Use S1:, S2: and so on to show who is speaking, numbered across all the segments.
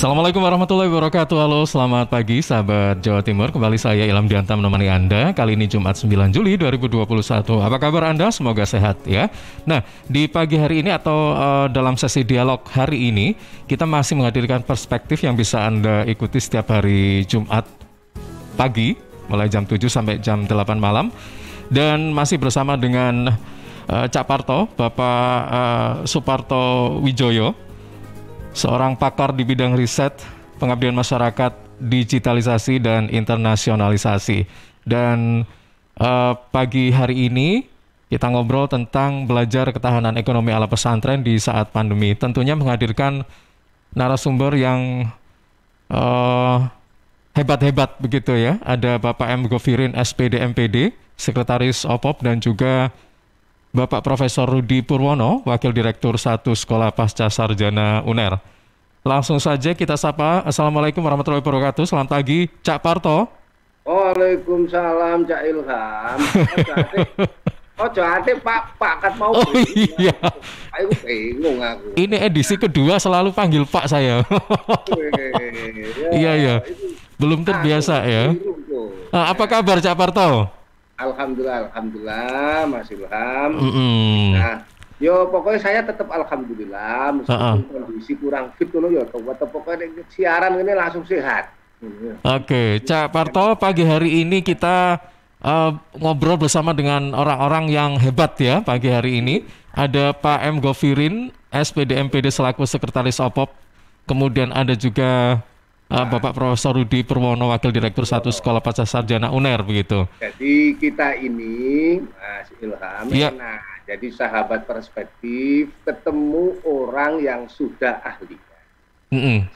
S1: Assalamualaikum warahmatullahi wabarakatuh. Halo, selamat pagi sahabat Jawa Timur. Kembali saya Ilham Diantam menemani Anda. Kali ini Jumat 9 Juli 2021. Apa kabar Anda? Semoga sehat ya. Nah, di pagi hari ini atau dalam sesi dialog hari ini, kita masih menghadirkan perspektif yang bisa Anda ikuti setiap hari Jumat pagi, mulai jam 7 sampai jam 8 malam. Dan masih bersama dengan Cak Parto, Bapak Suparto Wijoyo, seorang pakar di bidang riset, pengabdian masyarakat, digitalisasi, dan internasionalisasi. Dan pagi hari ini kita ngobrol tentang belajar ketahanan ekonomi ala pesantren di saat pandemi. Tentunya menghadirkan narasumber yang hebat-hebat begitu ya. Ada Bapak M. Govirin, SPD MPD, Sekretaris OPOP, dan juga Bapak Profesor Rudi Purwono, Wakil Direktur 1 Sekolah Pasca Sarjana UNER. Langsung saja kita sapa. Assalamualaikum warahmatullahi wabarakatuh. Selamat pagi, Cak Parto.
S2: Waalaikumsalam, Cak Ilham. Ojo ate Pak Kat mau.
S1: Oh iya.
S2: Aku bingung aku.
S1: Ini edisi kedua selalu panggil Pak saya. Iya iya. Belum terbiasa ya. Apa kabar Cak Parto?
S2: Alhamdulillah, Mas Ilham. Nah, yo pokoknya saya tetap alhamdulillah meskipun kondisi kurang fit dulu ya, tetap pokoknya siaran ini langsung sehat.
S1: Oke, Cak Parto, pagi hari ini kita ngobrol bersama dengan orang-orang yang hebat ya pagi hari ini. Ada Pak M. Govirin, SPD MPD selaku Sekretaris OPOP. Kemudian ada juga Bapak Profesor Rudi Purwono, Wakil Direktur 1 Sekolah Pasca Sarjana UNER begitu.
S2: Jadi kita ini, Mas Ilham,
S1: ya.
S2: Nah, jadi sahabat perspektif ketemu orang yang sudah ahli.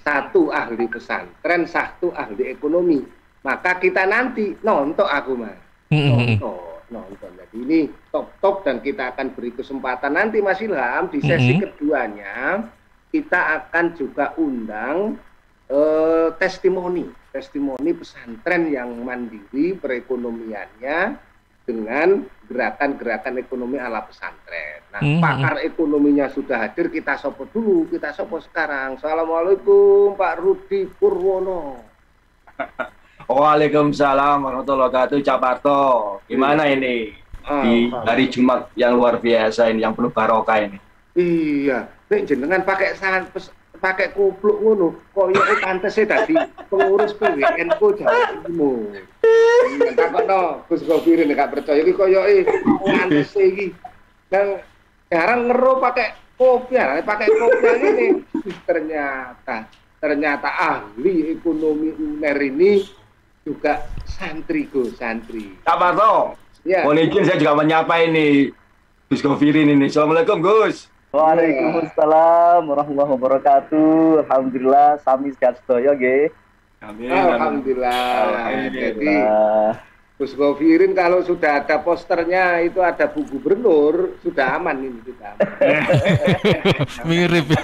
S2: Satu ahli pesantren, satu ahli ekonomi. Maka kita nanti nonton aku Mas. Nonton. Jadi ini top dan kita akan beri kesempatan nanti Mas Ilham di sesi keduanya kita akan juga undang testimoni pesantren yang mandiri perekonomiannya dengan gerakan-gerakan ekonomi ala pesantren. Nah, pakar ekonominya sudah hadir, kita sopo dulu, kita sopo sekarang. Assalamualaikum Pak Rudi Purwono.
S3: Waalaikumsalam warahmatullahi wabarakatuh, Cak Parto. Gimana ini di hari Jumat yang luar biasa ini, yang penuh barokah ini?
S2: Iya, nek jenengan pakai kupluk ngono, koyo pantese dadi pengurus PWN ku Jawa Timur. Takokno Gus Govirin gak percaya iki koyoke pantese iki. Dan jarang ngero pakai kopiah ini. Ternyata ahli ekonomi UNER ini juga santri.
S3: Cak Parto,
S2: ya.
S3: Mohon izin saya juga menyapa ini Gus Govirin ini. Assalamualaikum Gus.
S4: Waalaikumsalam warahmatullahi wabarakatuh. Alhamdulillah sami sehat sedaya nggih.
S3: Amin.
S2: Alhamdulillah. Jadi Gus Govirin kalau sudah ada posternya itu ada Bu Gubernur, sudah aman ini sudah aman.
S1: Mirip ya.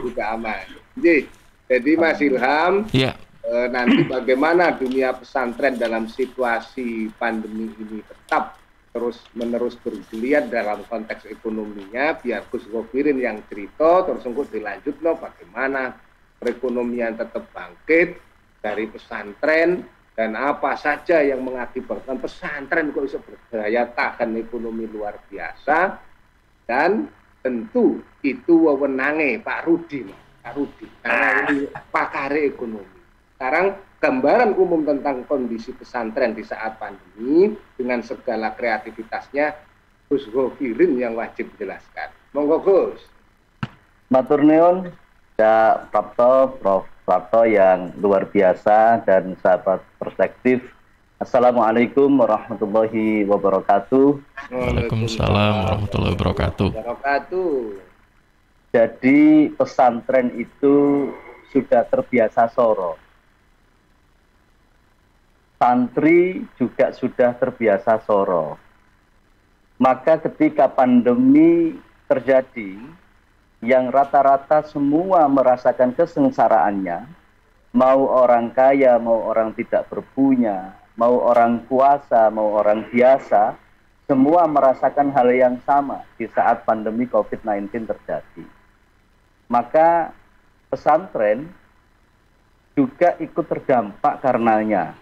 S2: Sudah aman. Jadi Mas Ilham,
S1: ya.
S2: Nanti bagaimana dunia pesantren dalam situasi pandemi ini tetap terus-menerus bergeliat dalam konteks ekonominya, biar Gus Govirin yang cerita, terus dilanjut bagaimana perekonomian tetap bangkit dari pesantren, dan apa saja yang mengakibatkan pesantren kok bisa berdaya tahan ekonomi luar biasa, dan tentu itu wewenange Pak Rudi, karena ini pakar ekonomi. Sekarang gambaran umum tentang kondisi pesantren di saat pandemi dengan segala kreativitasnya Gus Govirin yang wajib dijelaskan. Monggo Gus.
S4: Matur nuwun Cak Prapto, Prof. Prapto yang luar biasa dan sahabat perspektif. Assalamualaikum warahmatullahi wabarakatuh.
S1: Waalaikumsalam warahmatullahi wabarakatuh.
S4: Jadi pesantren itu sudah terbiasa soro. Santri juga sudah terbiasa soro. Maka ketika pandemi terjadi, yang rata-rata semua merasakan kesengsaraannya, mau orang kaya, mau orang tidak berpunya, mau orang puasa, mau orang biasa, semua merasakan hal yang sama di saat pandemi COVID-19 terjadi. Maka pesantren juga ikut terdampak karenanya.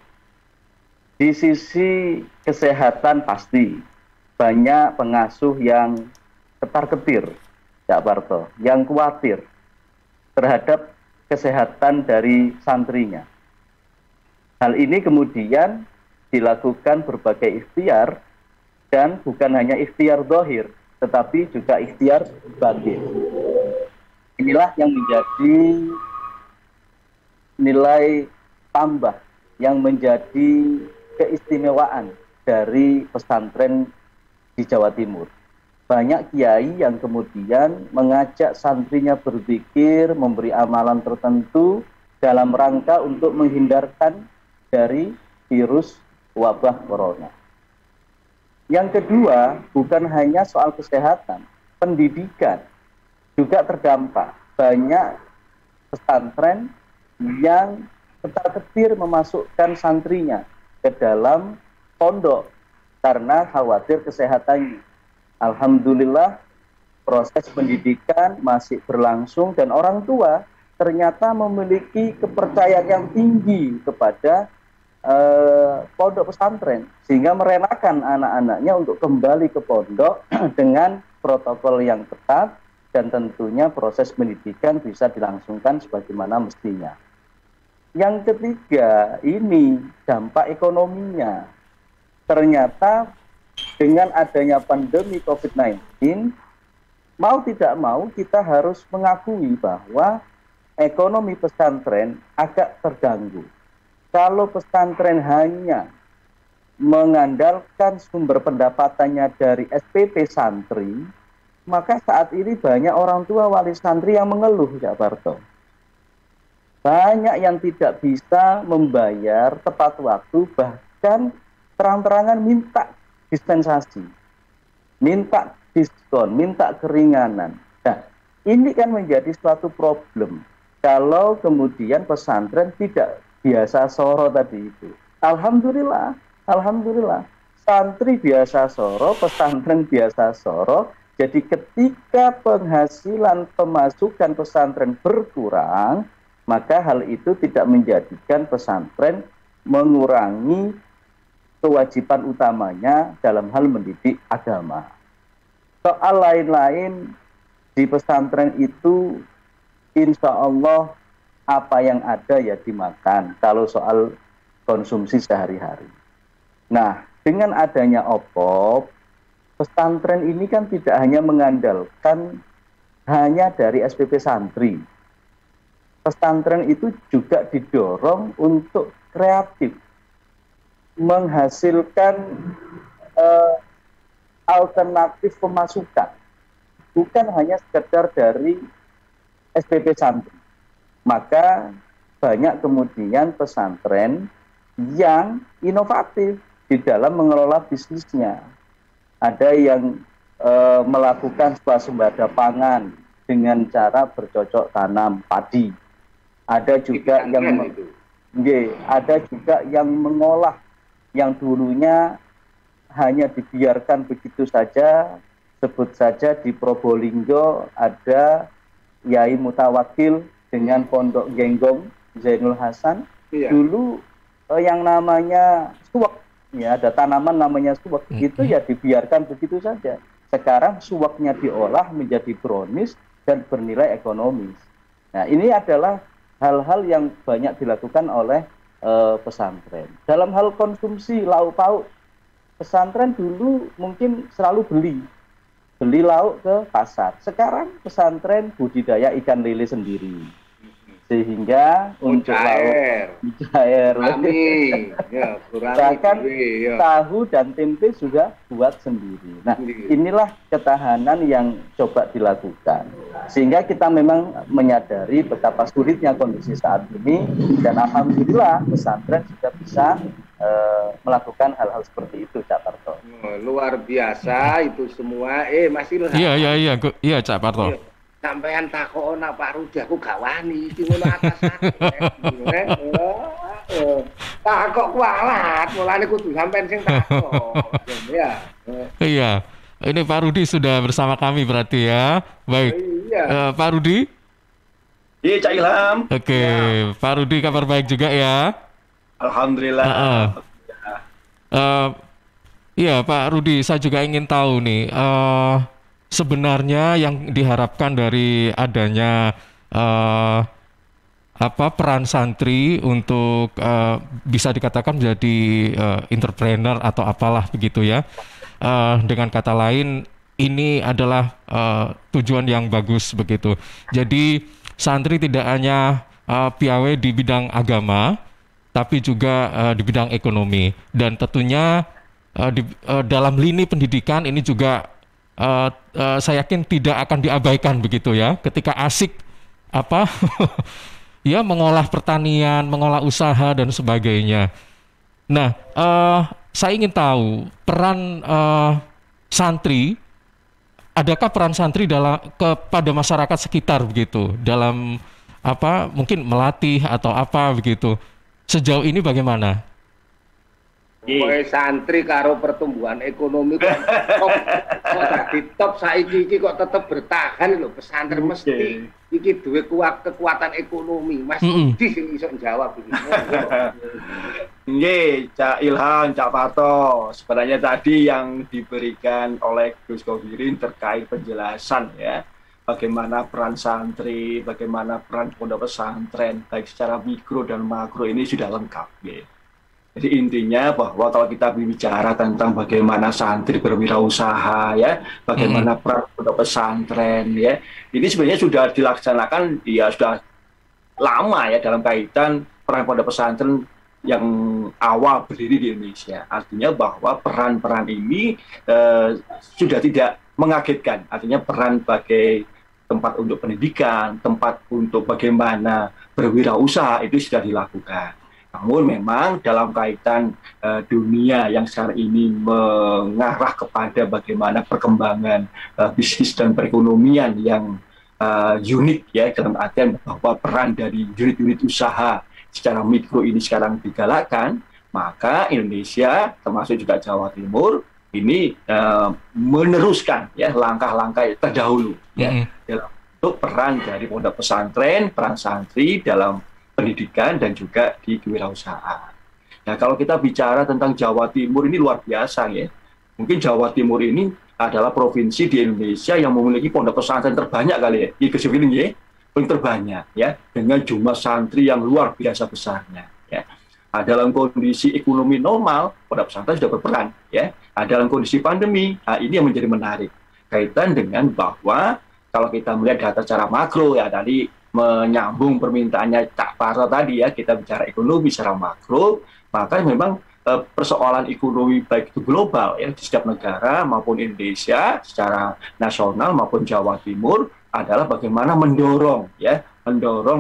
S4: Di sisi kesehatan pasti banyak pengasuh yang ketar-ketir, Cak Parto, yang khawatir terhadap kesehatan dari santrinya. Hal ini kemudian dilakukan berbagai ikhtiar, dan bukan hanya ikhtiar zahir, tetapi juga ikhtiar batin. Inilah yang menjadi nilai tambah, yang menjadi keistimewaan dari pesantren di Jawa Timur. Banyak kiai yang kemudian mengajak santrinya berzikir, memberi amalan tertentu dalam rangka untuk menghindarkan dari virus wabah corona. Yang kedua, bukan hanya soal kesehatan, pendidikan juga terdampak. Banyak pesantren yang ketar-ketir memasukkan santrinya ke dalam pondok karena khawatir kesehatannya. Alhamdulillah, proses pendidikan masih berlangsung dan orang tua ternyata memiliki kepercayaan yang tinggi kepada pondok pesantren, sehingga merelakan anak-anaknya untuk kembali ke pondok dengan protokol yang ketat, dan tentunya proses pendidikan bisa dilangsungkan sebagaimana mestinya. Yang ketiga, ini dampak ekonominya. Ternyata dengan adanya pandemi COVID-19, mau tidak mau kita harus mengakui bahwa ekonomi pesantren agak terganggu. Kalau pesantren hanya mengandalkan sumber pendapatannya dari SPP santri, maka saat ini banyak orang tua wali santri yang mengeluh, Cak Parto. Banyak yang tidak bisa membayar tepat waktu, bahkan terang-terangan minta dispensasi, minta diskon, minta keringanan. Nah, ini kan menjadi suatu problem kalau kemudian pesantren tidak biasa soro tadi itu. Alhamdulillah, santri biasa soro, pesantren biasa soro. Jadi ketika penghasilan pemasukan pesantren berkurang, maka hal itu tidak menjadikan pesantren mengurangi kewajiban utamanya dalam hal mendidik agama. Soal lain-lain di pesantren itu, insya Allah apa yang ada ya dimakan, kalau soal konsumsi sehari-hari. Nah, dengan adanya OPOP, pesantren ini kan tidak hanya mengandalkan hanya dari SPP santri. Pesantren itu juga didorong untuk kreatif, menghasilkan alternatif pemasukan, bukan hanya sekedar dari SPP santri. Maka banyak kemudian pesantren yang inovatif di dalam mengelola bisnisnya. Ada yang melakukan swasembada pangan dengan cara bercocok tanam padi. Ada juga yang mengolah yang dulunya hanya dibiarkan begitu saja. Sebut saja di Probolinggo ada Yai Mutawakil dengan Pondok Genggong Zainul Hasan. Iya. Dulu yang namanya suwak, ya ada tanaman namanya suwak, itu ya dibiarkan begitu saja. Sekarang suwaknya diolah menjadi brownies dan bernilai ekonomis. Nah, ini adalah hal-hal yang banyak dilakukan oleh pesantren. Dalam hal konsumsi lauk pauk, pesantren dulu mungkin selalu beli lauk ke pasar. Sekarang pesantren budidaya ikan lele sendiri. Sehingga untuk lauk cair, bahkan tahu dan tempe juga buat sendiri. Nah, inilah ketahanan yang coba dilakukan, sehingga kita memang menyadari betapa sulitnya kondisi saat ini, dan alhamdulillah pesantren sudah bisa melakukan hal-hal seperti itu, Cak Parto.
S2: Luar biasa itu semua. Mas Ilham.
S1: Iya, Cak Parto.
S2: Sampean takon Pak Rudi, aku gak wani iki ngono atas takok kualat, mulane kudu sampean sing takok. Ya.
S1: Iya. Ini Pak Rudi sudah bersama kami berarti ya. Baik.
S2: Iya.
S1: Pak Rudi?
S3: Iya, Cak Ilham.
S1: Oke, Pak Rudi kabar baik juga ya?
S3: Alhamdulillah.
S1: Iya, Pak Rudi, saya juga ingin tahu nih, sebenarnya yang diharapkan dari adanya eh, peran santri untuk bisa dikatakan menjadi entrepreneur atau apalah begitu ya. Dengan kata lain, ini adalah tujuan yang bagus begitu. Jadi santri tidak hanya piawai di bidang agama, tapi juga di bidang ekonomi, dan tentunya dalam lini pendidikan ini juga saya yakin tidak akan diabaikan begitu ya, ketika asik apa ya mengolah pertanian, mengolah usaha dan sebagainya. Nah, saya ingin tahu peran santri, adakah peran santri dalam kepada masyarakat sekitar begitu dalam mungkin melatih atau apa begitu. Sejauh ini bagaimana?
S2: Pokoknya santri karo pertumbuhan ekonomi kok dadi top saiki iki kok tetep bertahan lho, pesantren mesti iki duwe kekuatan ekonomi. Mas Budi sing iso jawab iki.
S3: Nggih, Cak Ilham, Cak Parto. Sebenarnya tadi yang diberikan oleh Gus Khobirin terkait penjelasan ya, bagaimana peran santri, bagaimana peran pondok pesantren, baik secara mikro dan makro ini sudah lengkap. Ya. Jadi intinya bahwa kalau kita bicara tentang bagaimana santri berwirausaha, ya, bagaimana peran pondok pesantren, ya, ini sebenarnya sudah dilaksanakan, ya sudah lama ya dalam kaitan peran pondok pesantren yang awal berdiri di Indonesia. Artinya bahwa peran-peran ini sudah tidak mengagetkan. Artinya peran sebagai tempat untuk pendidikan, tempat untuk bagaimana berwirausaha itu sudah dilakukan. Namun memang dalam kaitan dunia yang sekarang ini mengarah kepada bagaimana perkembangan bisnis dan perekonomian yang unik ya, dalam artian bahwa peran dari unit-unit usaha secara mikro ini sekarang digalakkan, maka Indonesia termasuk juga Jawa Timur ini meneruskan ya langkah-langkah terdahulu ya dalam bentuk peran dari pondok pesantren, peran santri dalam pendidikan dan juga di kewirausahaan. Nah, kalau kita bicara tentang Jawa Timur ini luar biasa ya. Mungkin Jawa Timur ini adalah provinsi di Indonesia yang memiliki pondok pesantren terbanyak kali ya. Di Kesewiling ya, paling terbanyak ya, dengan jumlah santri yang luar biasa besarnya ya. Dalam kondisi ekonomi normal, pondok pesantren sudah berperan ya. Dalam kondisi pandemi, ini yang menjadi menarik. Kaitan dengan bahwa kalau kita melihat data secara makro ya, tadi menyambung permintaannya Cak Parto tadi ya, kita bicara ekonomi secara makro, maka memang persoalan ekonomi baik itu global ya di setiap negara maupun Indonesia secara nasional maupun Jawa Timur adalah bagaimana mendorong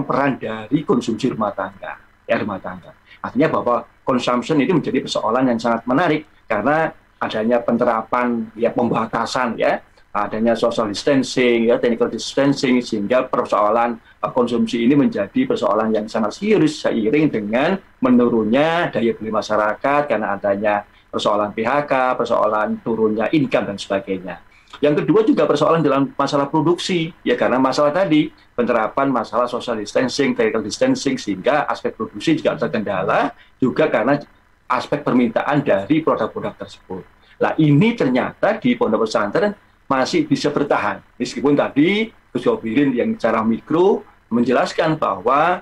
S3: peran dari konsumsi rumah tangga ya, rumah tangga. Artinya bahwa consumption ini menjadi persoalan yang sangat menarik karena adanya penerapan ya, pembatasan ya, adanya social distancing, ya, technical distancing, sehingga persoalan konsumsi ini menjadi persoalan yang sangat serius seiring dengan menurunnya daya beli masyarakat karena adanya persoalan PHK, persoalan turunnya income dan sebagainya. Yang kedua juga persoalan dalam masalah produksi, ya karena masalah tadi penerapan masalah social distancing, technical distancing, sehingga aspek produksi juga terkendala, juga karena aspek permintaan dari produk-produk tersebut. Nah ini ternyata di pondok pesantren masih bisa bertahan, meskipun tadi Gus Khobirin yang secara mikro menjelaskan bahwa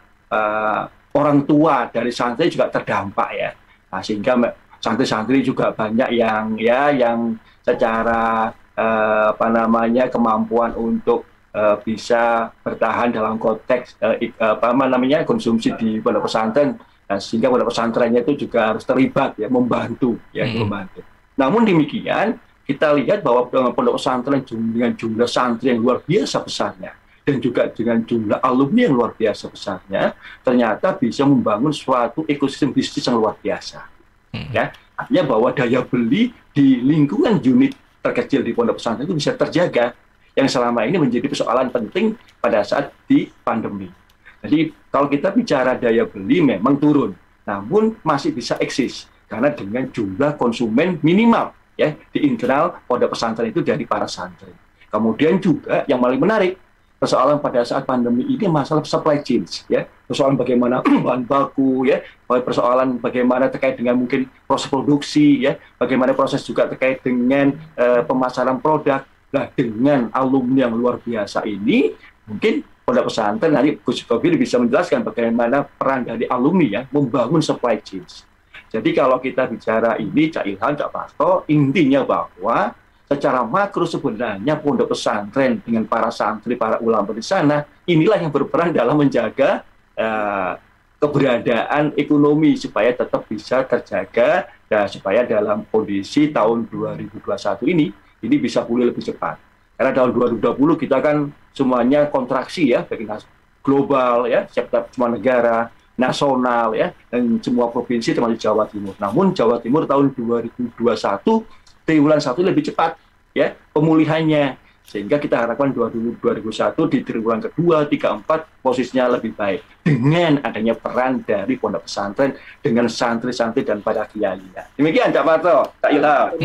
S3: orang tua dari santri juga terdampak ya, sehingga santri-santri juga banyak yang secara kemampuan untuk bisa bertahan dalam konteks konsumsi di pondok pesantren, sehingga pondok pesantrennya itu juga harus terlibat ya, membantu. Namun demikian kita lihat bahwa pondok pesantren dengan jumlah santri yang luar biasa besarnya dan juga dengan jumlah alumni yang luar biasa besarnya, ternyata bisa membangun suatu ekosistem bisnis yang luar biasa. Ya, artinya bahwa daya beli di lingkungan unit terkecil di pondok pesantren itu bisa terjaga, yang selama ini menjadi persoalan penting pada saat di pandemi. Jadi kalau kita bicara daya beli memang turun, namun masih bisa eksis karena dengan jumlah konsumen minimal ya di internal pondok pesantren itu dari para santri. Kemudian juga yang paling menarik, persoalan pada saat pandemi ini masalah supply chain, ya, persoalan bagaimana bahan baku, ya, persoalan bagaimana terkait dengan mungkin proses produksi, ya, bagaimana proses juga terkait dengan pemasaran produk. Nah, dengan alumni yang luar biasa ini, mungkin pondok pesantren nanti Gus Gobir bisa menjelaskan bagaimana peran dari alumni ya membangun supply chain. Jadi kalau kita bicara ini, Cak Ilham, Cak Parto, intinya bahwa secara makro sebenarnya pondok pesantren dengan para santri, para ulama di sana, inilah yang berperan dalam menjaga keberadaan ekonomi supaya tetap bisa terjaga dan supaya dalam kondisi tahun 2021 ini bisa pulih lebih cepat. Karena tahun 2020 kita kan semuanya kontraksi ya, baik global ya, setiap semua negara, nasional ya, dan semua provinsi termasuk Jawa Timur. Namun Jawa Timur tahun 2021 triwulan 1 lebih cepat ya pemulihannya, sehingga kita harapkan 2021 di triwulan kedua, 3, 4 posisinya lebih baik dengan adanya peran dari pondok pesantren dengan santri-santri dan para kiainya. Demikian Cak Parto, Cak Ilham.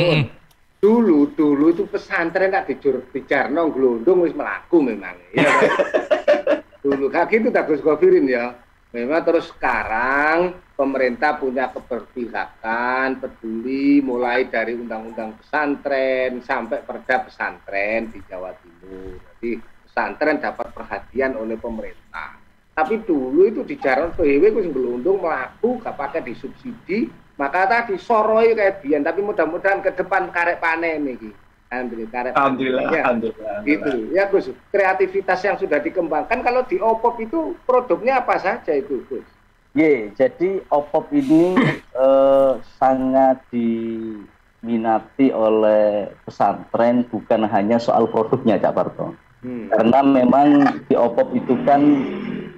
S2: Dulu itu pesantren tak dijarno glondong wis melaku memang ya. Dulu kayak gitu tak Gus Govirin ya. Memang terus sekarang pemerintah punya keberpihakan, peduli mulai dari undang-undang pesantren sampai perda pesantren di Jawa Timur. Jadi pesantren dapat perhatian oleh pemerintah. Tapi dulu itu di jalan PW wis gelundung melaku gak pakai disubsidi, maka tadi soroi kayak biyen, tapi mudah-mudahan ke depan karek panen nih. Alhamdulillah, ya, alhamdulillah. Itu ya Gus, kreativitas yang sudah dikembangkan. Kalau di OPOP itu produknya apa saja itu Gus?
S4: Jadi OPOP ini sangat diminati oleh pesantren, bukan hanya soal produknya Cak Parto. Karena memang di OPOP itu kan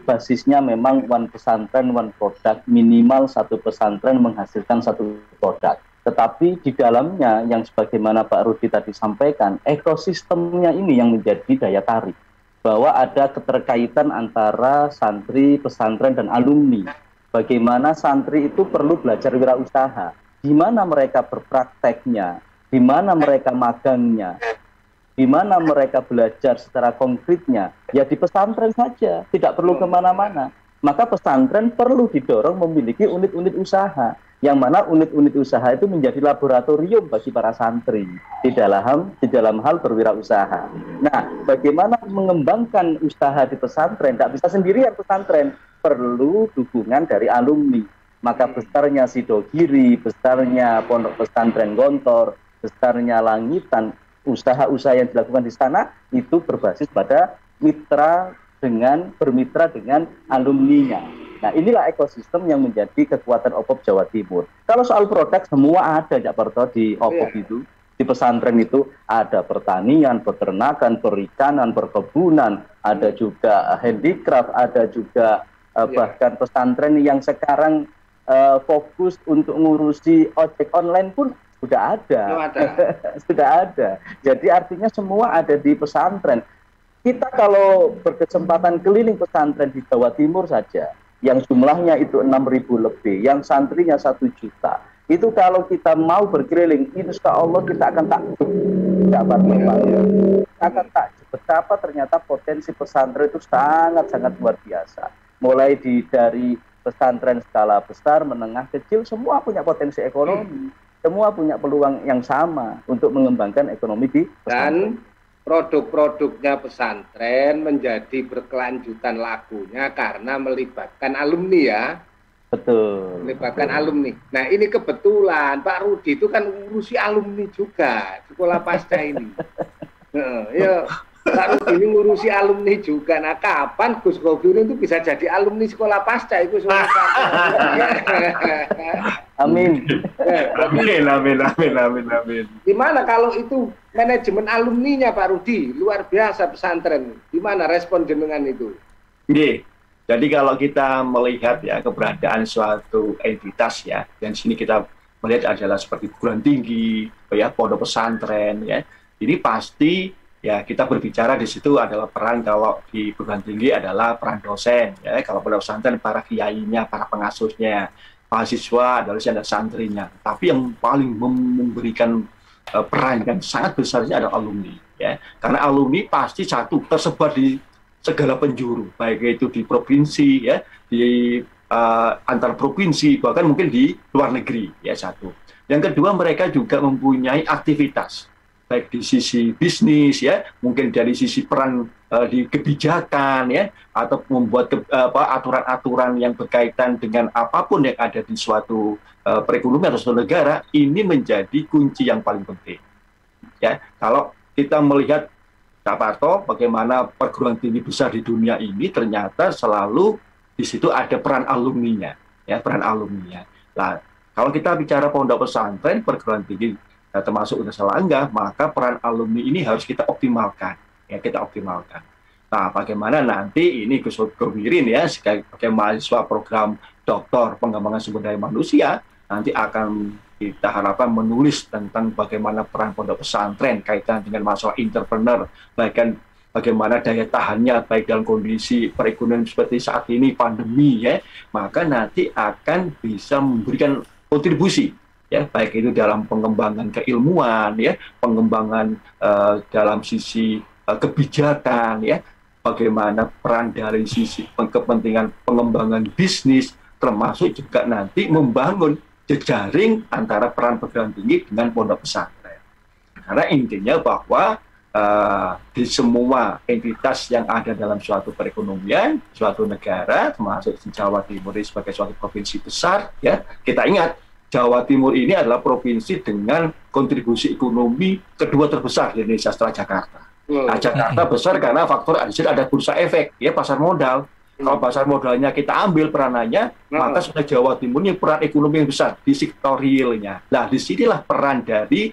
S4: basisnya memang one pesantren, one product, minimal satu pesantren menghasilkan satu produk. Tetapi di dalamnya yang sebagaimana Pak Rudi tadi sampaikan, ekosistemnya ini yang menjadi daya tarik. Bahwa ada keterkaitan antara santri, pesantren, dan alumni. Bagaimana santri itu perlu belajar wirausaha. Di mana mereka berprakteknya, di mana mereka magangnya, di mana mereka belajar secara konkretnya. Ya di pesantren saja, tidak perlu kemana-mana. Maka pesantren perlu didorong memiliki unit-unit usaha. Yang mana unit-unit usaha itu menjadi laboratorium bagi para santri di dalam hal berwirausaha. Nah, bagaimana mengembangkan usaha di pesantren? Tidak bisa sendirian pesantren, perlu dukungan dari alumni. Maka besarnya Sidogiri, besarnya Pondok Pesantren Gontor, besarnya Langitan, usaha-usaha yang dilakukan di sana itu berbasis pada bermitra dengan alumninya. Nah, inilah ekosistem yang menjadi kekuatan OPOP Jawa Timur. Kalau soal produk semua ada Cak Parto di OPOP itu. Di pesantren itu ada pertanian, peternakan, perikanan, perkebunan, ada juga handicraft, ada juga bahkan pesantren yang sekarang fokus untuk ngurusi ojek online pun sudah ada. Sudah ada. Jadi artinya semua ada di pesantren. Kita kalau berkesempatan keliling pesantren di Jawa Timur saja, yang jumlahnya itu 6.000 lebih, yang santrinya 1 juta. Itu kalau kita mau berkeliling, insya Allah kita akan takjub. Akan takjub betapa ternyata potensi pesantren itu sangat-sangat luar biasa. Mulai dari pesantren skala besar, menengah, kecil, semua punya potensi ekonomi. Semua punya peluang yang sama untuk mengembangkan ekonomi di pesantren. Dan produk-produknya pesantren menjadi berkelanjutan lakunya karena melibatkan alumni ya. Betul.
S2: Melibatkan alumni. Nah ini kebetulan Pak Rudi itu kan ngurusi alumni juga sekolah pasca ini. Ya Pak Rudi ini ngurusi alumni juga. Nah kapan Gus Govirin itu bisa jadi alumni sekolah pasca itu?
S4: Amin.
S3: Amin.
S2: Gimana kalau itu manajemen alumninya Pak Rudi? Luar biasa pesantren. Gimana respon jenengan itu?
S3: Jadi kalau kita melihat ya keberadaan suatu entitas ya, dan sini kita melihat adalah seperti perguruan tinggi, ya pondok pesantren ya. Ini pasti ya kita berbicara di situ adalah peran, kalau di perguruan tinggi adalah peran dosen ya, kalau pondok pesantren para kiainya, para pengasuhnya, mahasiswa adalah santrinya. Tapi yang paling memberikan peran yang sangat besarnya adalah alumni ya, karena alumni pasti satu tersebar di segala penjuru, baik itu di provinsi ya, di antar provinsi, bahkan mungkin di luar negeri ya, satu. Yang kedua, mereka juga mempunyai aktivitas baik di sisi bisnis ya, mungkin dari sisi peran di kebijakan ya, atau membuat aturan-aturan yang berkaitan dengan apapun yang ada di suatu perekonomian atau suatu negara. Ini menjadi kunci yang paling penting ya. Kalau kita melihat Pak Parto, bagaimana perguruan tinggi besar di dunia ini ternyata selalu di situ ada peran alumninya, ya, peran alumninya. Nah, kalau kita bicara pondok pesantren, perguruan tinggi, termasuk Universitas Erlangga, maka peran alumni ini harus kita optimalkan, ya, kita optimalkan. Nah, bagaimana nanti ini Gus Govirin ya, sebagai mahasiswa program Doktor Pengembangan Sumber Daya Manusia, nanti akan kita harapkan menulis tentang bagaimana peran pondok pesantren kaitan dengan masalah entrepreneur, bahkan bagaimana daya tahannya baik dalam kondisi perekonomian seperti saat ini pandemi ya, maka nanti akan bisa memberikan kontribusi ya, baik itu dalam pengembangan keilmuan ya, pengembangan dalam sisi kebijakan ya, bagaimana peran dari sisi kepentingan pengembangan bisnis, termasuk juga nanti membangun jejaring antara peran perguruan tinggi dengan pondok pesantren. Karena intinya bahwa di semua entitas yang ada dalam suatu perekonomian, suatu negara, termasuk di Jawa Timur ini sebagai suatu provinsi besar, ya, kita ingat Jawa Timur ini adalah provinsi dengan kontribusi ekonomi kedua terbesar di Indonesia setelah Jakarta. Nah, Jakarta besar karena faktor ada bursa efek, ya, pasar modal. Kalau pasar modalnya kita ambil peranannya, maka sudah Jawa Timur ini peran ekonomi yang besar di sektor realnya. Nah, disinilah peran dari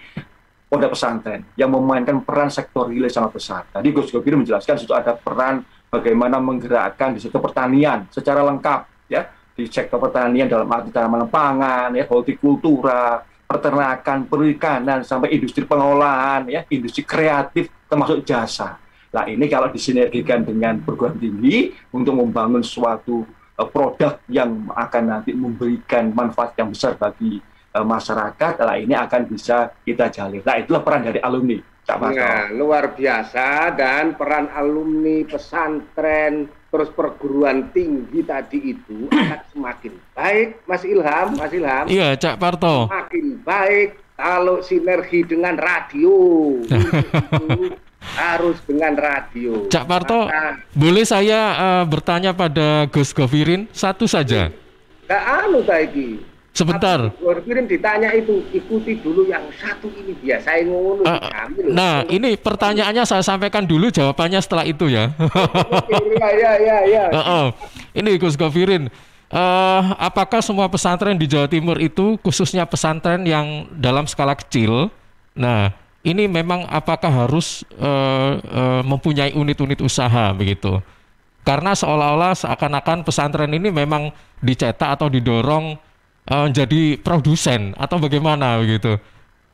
S3: pondok pesantren yang memainkan peran sektor real sangat besar. Tadi Gus Govirin menjelaskan situ ada peran bagaimana menggerakkan di sektor pertanian secara lengkap ya, di sektor pertanian dalam arti tanaman pangan ya, hortikultura, peternakan, perikanan sampai industri pengolahan ya, industri kreatif termasuk jasa. Nah, ini kalau disinergikan dengan perguruan tinggi untuk membangun suatu produk yang akan nanti memberikan manfaat yang besar bagi masyarakat, lah ini akan bisa kita jalin. Nah, itulah peran dari alumni.
S2: Nah, luar biasa. Dan peran alumni pesantren terus perguruan tinggi tadi itu akan semakin baik, Mas Ilham.
S1: Iya, Cak Parto.
S2: Semakin baik kalau sinergi dengan radio. Harus dengan radio.
S1: Cak Parto, boleh saya bertanya pada Gus Govirin satu saja?
S2: Saiki.
S1: Sebentar.
S2: Govirin ditanya itu, ikuti dulu yang satu ini biasa ngono.
S1: Nah, ini pertanyaannya saya sampaikan dulu, jawabannya setelah itu ya.
S2: Ya.
S1: Ini Gus Govirin, apakah semua pesantren di Jawa Timur itu, khususnya pesantren yang dalam skala kecil, nah ini memang apakah harus mempunyai unit-unit usaha begitu? Karena seolah-olah seakan-akan pesantren ini memang dicetak atau didorong jadi produsen atau bagaimana begitu.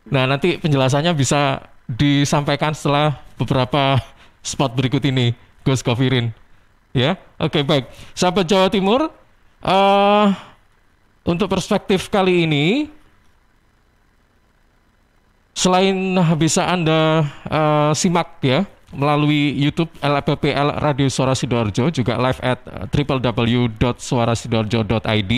S1: Nah, nanti penjelasannya bisa disampaikan setelah beberapa spot berikut ini, Gus Govirin. Ya, oke, baik. Sahabat Jawa Timur, untuk perspektif kali ini, selain bisa Anda simak ya melalui YouTube LPPL Radio Suara Sidoarjo, juga live at www.suarasidoarjo.id.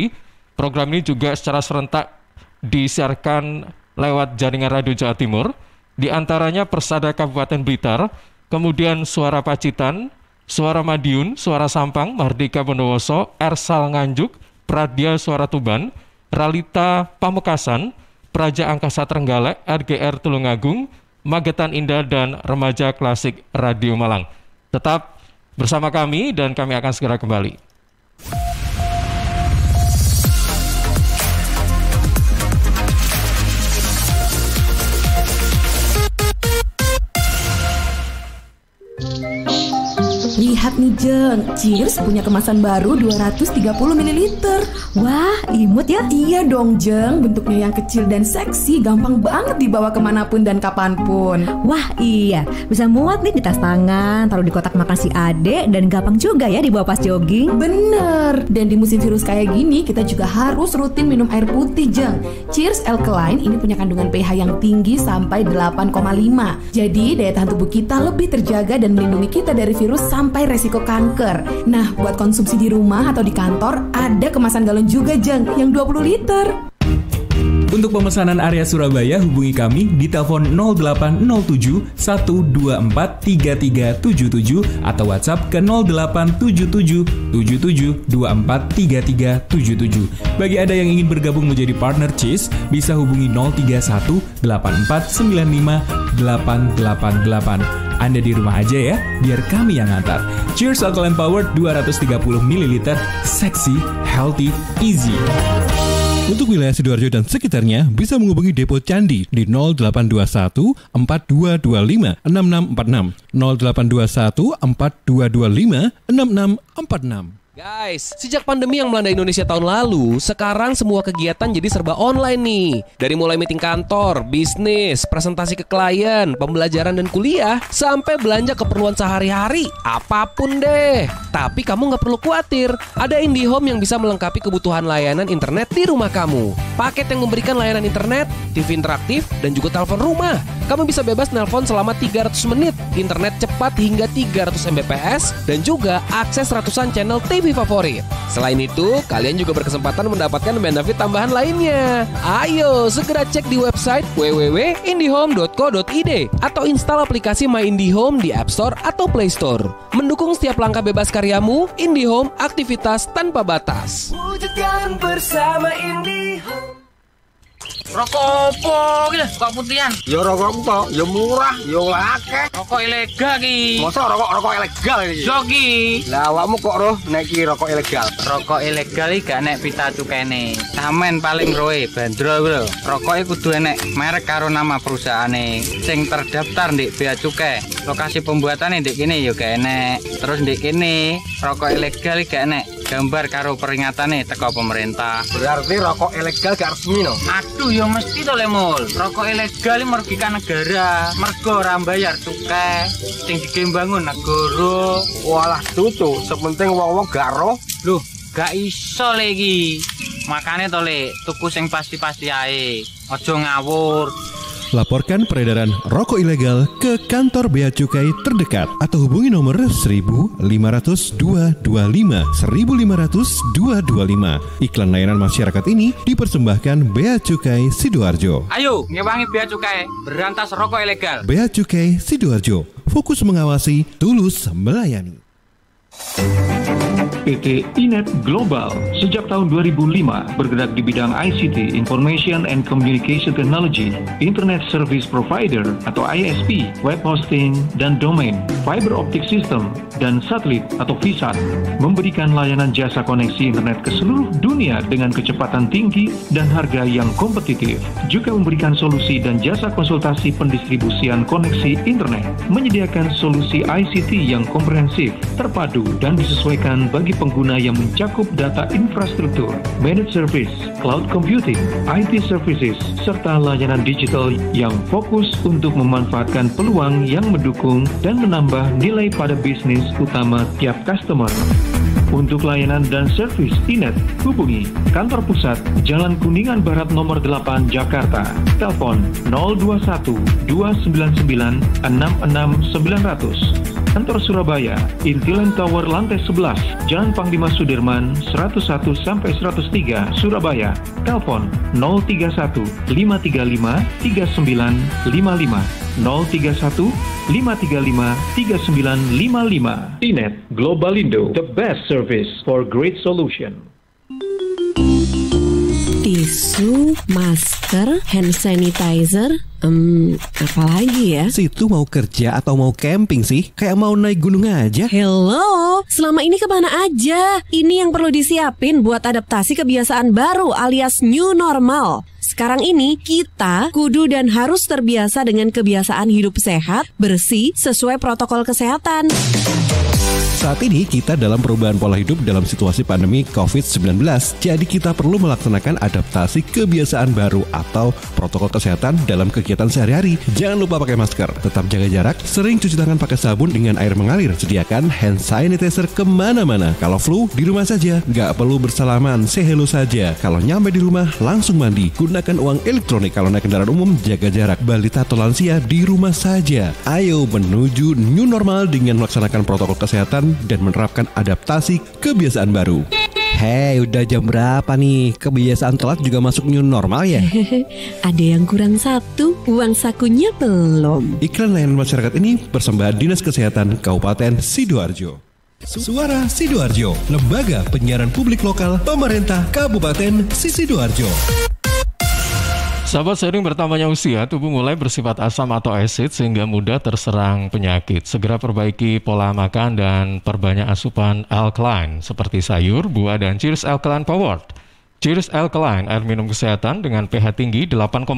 S1: Program ini juga secara serentak disiarkan lewat jaringan Radio Jawa Timur, di antaranya Persada Kabupaten Blitar, kemudian Suara Pacitan, Suara Madiun, Suara Sampang, Mardika Bondowoso, Ersal Nganjuk, Pradia Suara Tuban, Ralita Pamekasan, Praja Angkasa Trenggalek, RGR Tulungagung, Magetan Indah, dan Remaja Klasik Radio Malang. Tetap bersama kami dan kami akan segera kembali.
S5: Lihat nih Jeng, Cheers punya kemasan baru 230 ml. Wah, imut ya? Iya dong Jeng, bentuknya yang kecil dan seksi, gampang banget dibawa kemanapun dan kapanpun.
S6: Wah iya, bisa muat nih di tas tangan, taruh di kotak makan si adek, dan gampang juga ya dibawa pas jogging.
S5: Bener, dan di musim virus kayak gini, kita juga harus rutin minum air putih Jeng. Cheers Alkaline ini punya kandungan pH yang tinggi sampai 8,5. Jadi daya tahan tubuh kita lebih terjaga dan melindungi kita dari virus sampai sampai resiko kanker. Nah, buat konsumsi di rumah atau di kantor, ada kemasan galon juga, Jeng, yang 20 liter.
S7: Untuk pemesanan area Surabaya, hubungi kami di telepon 0807 124 3377 atau WhatsApp ke 0877 77 24 3377. Bagi Anda yang ingin bergabung menjadi partner Cheese, bisa hubungi 031 84 95 888. Anda di rumah aja ya, biar kami yang antar. Cheers Alkaline Powered 230 ml, seksi, healthy, easy.
S8: Untuk wilayah Sidoarjo dan sekitarnya bisa menghubungi Depo Candi di 0821 4225 6646 0821 4225 6646.
S9: Guys, sejak pandemi yang melanda Indonesia tahun lalu, sekarang semua kegiatan jadi serba online nih. Dari mulai meeting kantor, bisnis, presentasi ke klien, pembelajaran dan kuliah, sampai belanja keperluan sehari-hari, apapun deh. Tapi kamu nggak perlu khawatir, ada IndiHome yang bisa melengkapi kebutuhan layanan internet di rumah kamu. Paket yang memberikan layanan internet, TV interaktif, dan juga telepon rumah. Kamu bisa bebas nelpon selama 300 menit, internet cepat hingga 300 Mbps, dan juga akses ratusan channel TV favorit. Selain itu, kalian juga berkesempatan mendapatkan benefit tambahan lainnya. Ayo, segera cek di website www.indihome.co.id atau install aplikasi My IndiHome di App Store atau Play Store. Mendukung setiap langkah bebas karyamu, IndiHome, aktivitas tanpa batas.
S10: Wujudkan bersama IndiHome. Rokok opo iki kok putihan?
S11: Ya rokok tok, ya murah, ya akeh.
S10: Rokok ilegal iki.
S11: Masa rokok ilegal iki?
S10: Yo iki.
S11: Lah awakmu kok roh nek iki rokok ilegal?
S10: Rokok ilegal iki gak nek pita cukene. Samen paling roe bandro kuwi lho. Rokoke kudu enek merek karo nama perusahaane sing terdaftar ndek bea cukai. Lokasi pembuatane ndek kene ya gak enek. Terus ndek kene rokok ilegal iki gak enek gambar karo peringatane teko pemerintah.
S11: Berarti rokok ilegal gak resmi no?
S10: Aduh ya mesti to Lemul. Rokok ilegal merugikan negara. Mergo ora bayar cukai sing digembangun negara.
S11: Walah cucu, sepenting wong-wong gak roh.
S10: Loh, gak iso le iki. Makane to le, tuku sing pasti-pasti ae. Aja ngawur.
S8: Laporkan peredaran rokok ilegal ke kantor Bea Cukai terdekat atau hubungi nomor 1.500-225 1.500-225. Iklan layanan masyarakat ini dipersembahkan Bea Cukai Sidoarjo.
S10: Ayo, ngewangi Bea Cukai, berantas rokok ilegal.
S8: Bea Cukai Sidoarjo, fokus mengawasi, tulus melayani.
S12: PT Inet Global sejak tahun 2005 bergerak di bidang ICT, Information and Communication Technology, Internet Service Provider atau ISP, web hosting dan domain, fiber optic system dan satelit atau VSAT, memberikan layanan jasa koneksi internet ke seluruh dunia dengan kecepatan tinggi dan harga yang kompetitif. Juga memberikan solusi dan jasa konsultasi pendistribusian koneksi internet, menyediakan solusi ICT yang komprehensif, terpadu dan disesuaikan bagi pengguna yang mencakup data infrastruktur, managed service, cloud computing, IT services, serta layanan digital yang fokus untuk memanfaatkan peluang yang mendukung dan menambah nilai pada bisnis utama tiap customer. Untuk layanan dan servis Inet, hubungi kantor pusat Jalan Kuningan Barat nomor 8 Jakarta. Telepon 021 299 66900. Kantor Surabaya, Intiland Tower lantai 11, Jalan Panglima Sudirman 101 sampai 103 Surabaya. Telepon 031 535 3955. 031 535 3955. Inet Globalindo, the best service for great solution.
S13: Tisu, masker, hand sanitizer, apa lagi ya?
S8: Situ mau kerja atau mau camping sih? Kayak mau naik gunung aja.
S13: Hello, selama ini kemana aja? Ini yang perlu disiapin buat adaptasi kebiasaan baru alias new normal. Sekarang ini kita kudu dan harus terbiasa dengan kebiasaan hidup sehat, bersih, sesuai protokol kesehatan.
S8: Saat ini kita dalam perubahan pola hidup dalam situasi pandemi COVID-19. Jadi kita perlu melaksanakan adaptasi kebiasaan baru atau protokol kesehatan dalam kegiatan sehari-hari. Jangan lupa pakai masker, tetap jaga jarak, sering cuci tangan pakai sabun dengan air mengalir. Sediakan hand sanitizer kemana-mana. Kalau flu, di rumah saja. Nggak perlu bersalaman, say hello saja. Kalau nyampe di rumah, langsung mandi. Gunakan uang elektronik. Kalau naik kendaraan umum, jaga jarak. Balita atau lansia di rumah saja. Ayo menuju new normal dengan melaksanakan protokol kesehatan dan menerapkan adaptasi kebiasaan baru. Hei, udah jam berapa nih? Kebiasaan telat juga masuk new normal ya?
S13: Ada yang kurang satu, uang sakunya belum.
S8: Iklan layanan masyarakat ini persembahan Dinas Kesehatan Kabupaten Sidoarjo. Suara Sidoarjo, lembaga penyiaran publik lokal pemerintah Kabupaten Sidoarjo.
S1: Sahabat, seiring bertambahnya usia, tubuh mulai bersifat asam atau asid sehingga mudah terserang penyakit. Segera perbaiki pola makan dan perbanyak asupan alkaline seperti sayur, buah, dan Cheers Alkaline Powered. Cheers Alkaline, air minum kesehatan dengan pH tinggi 8,5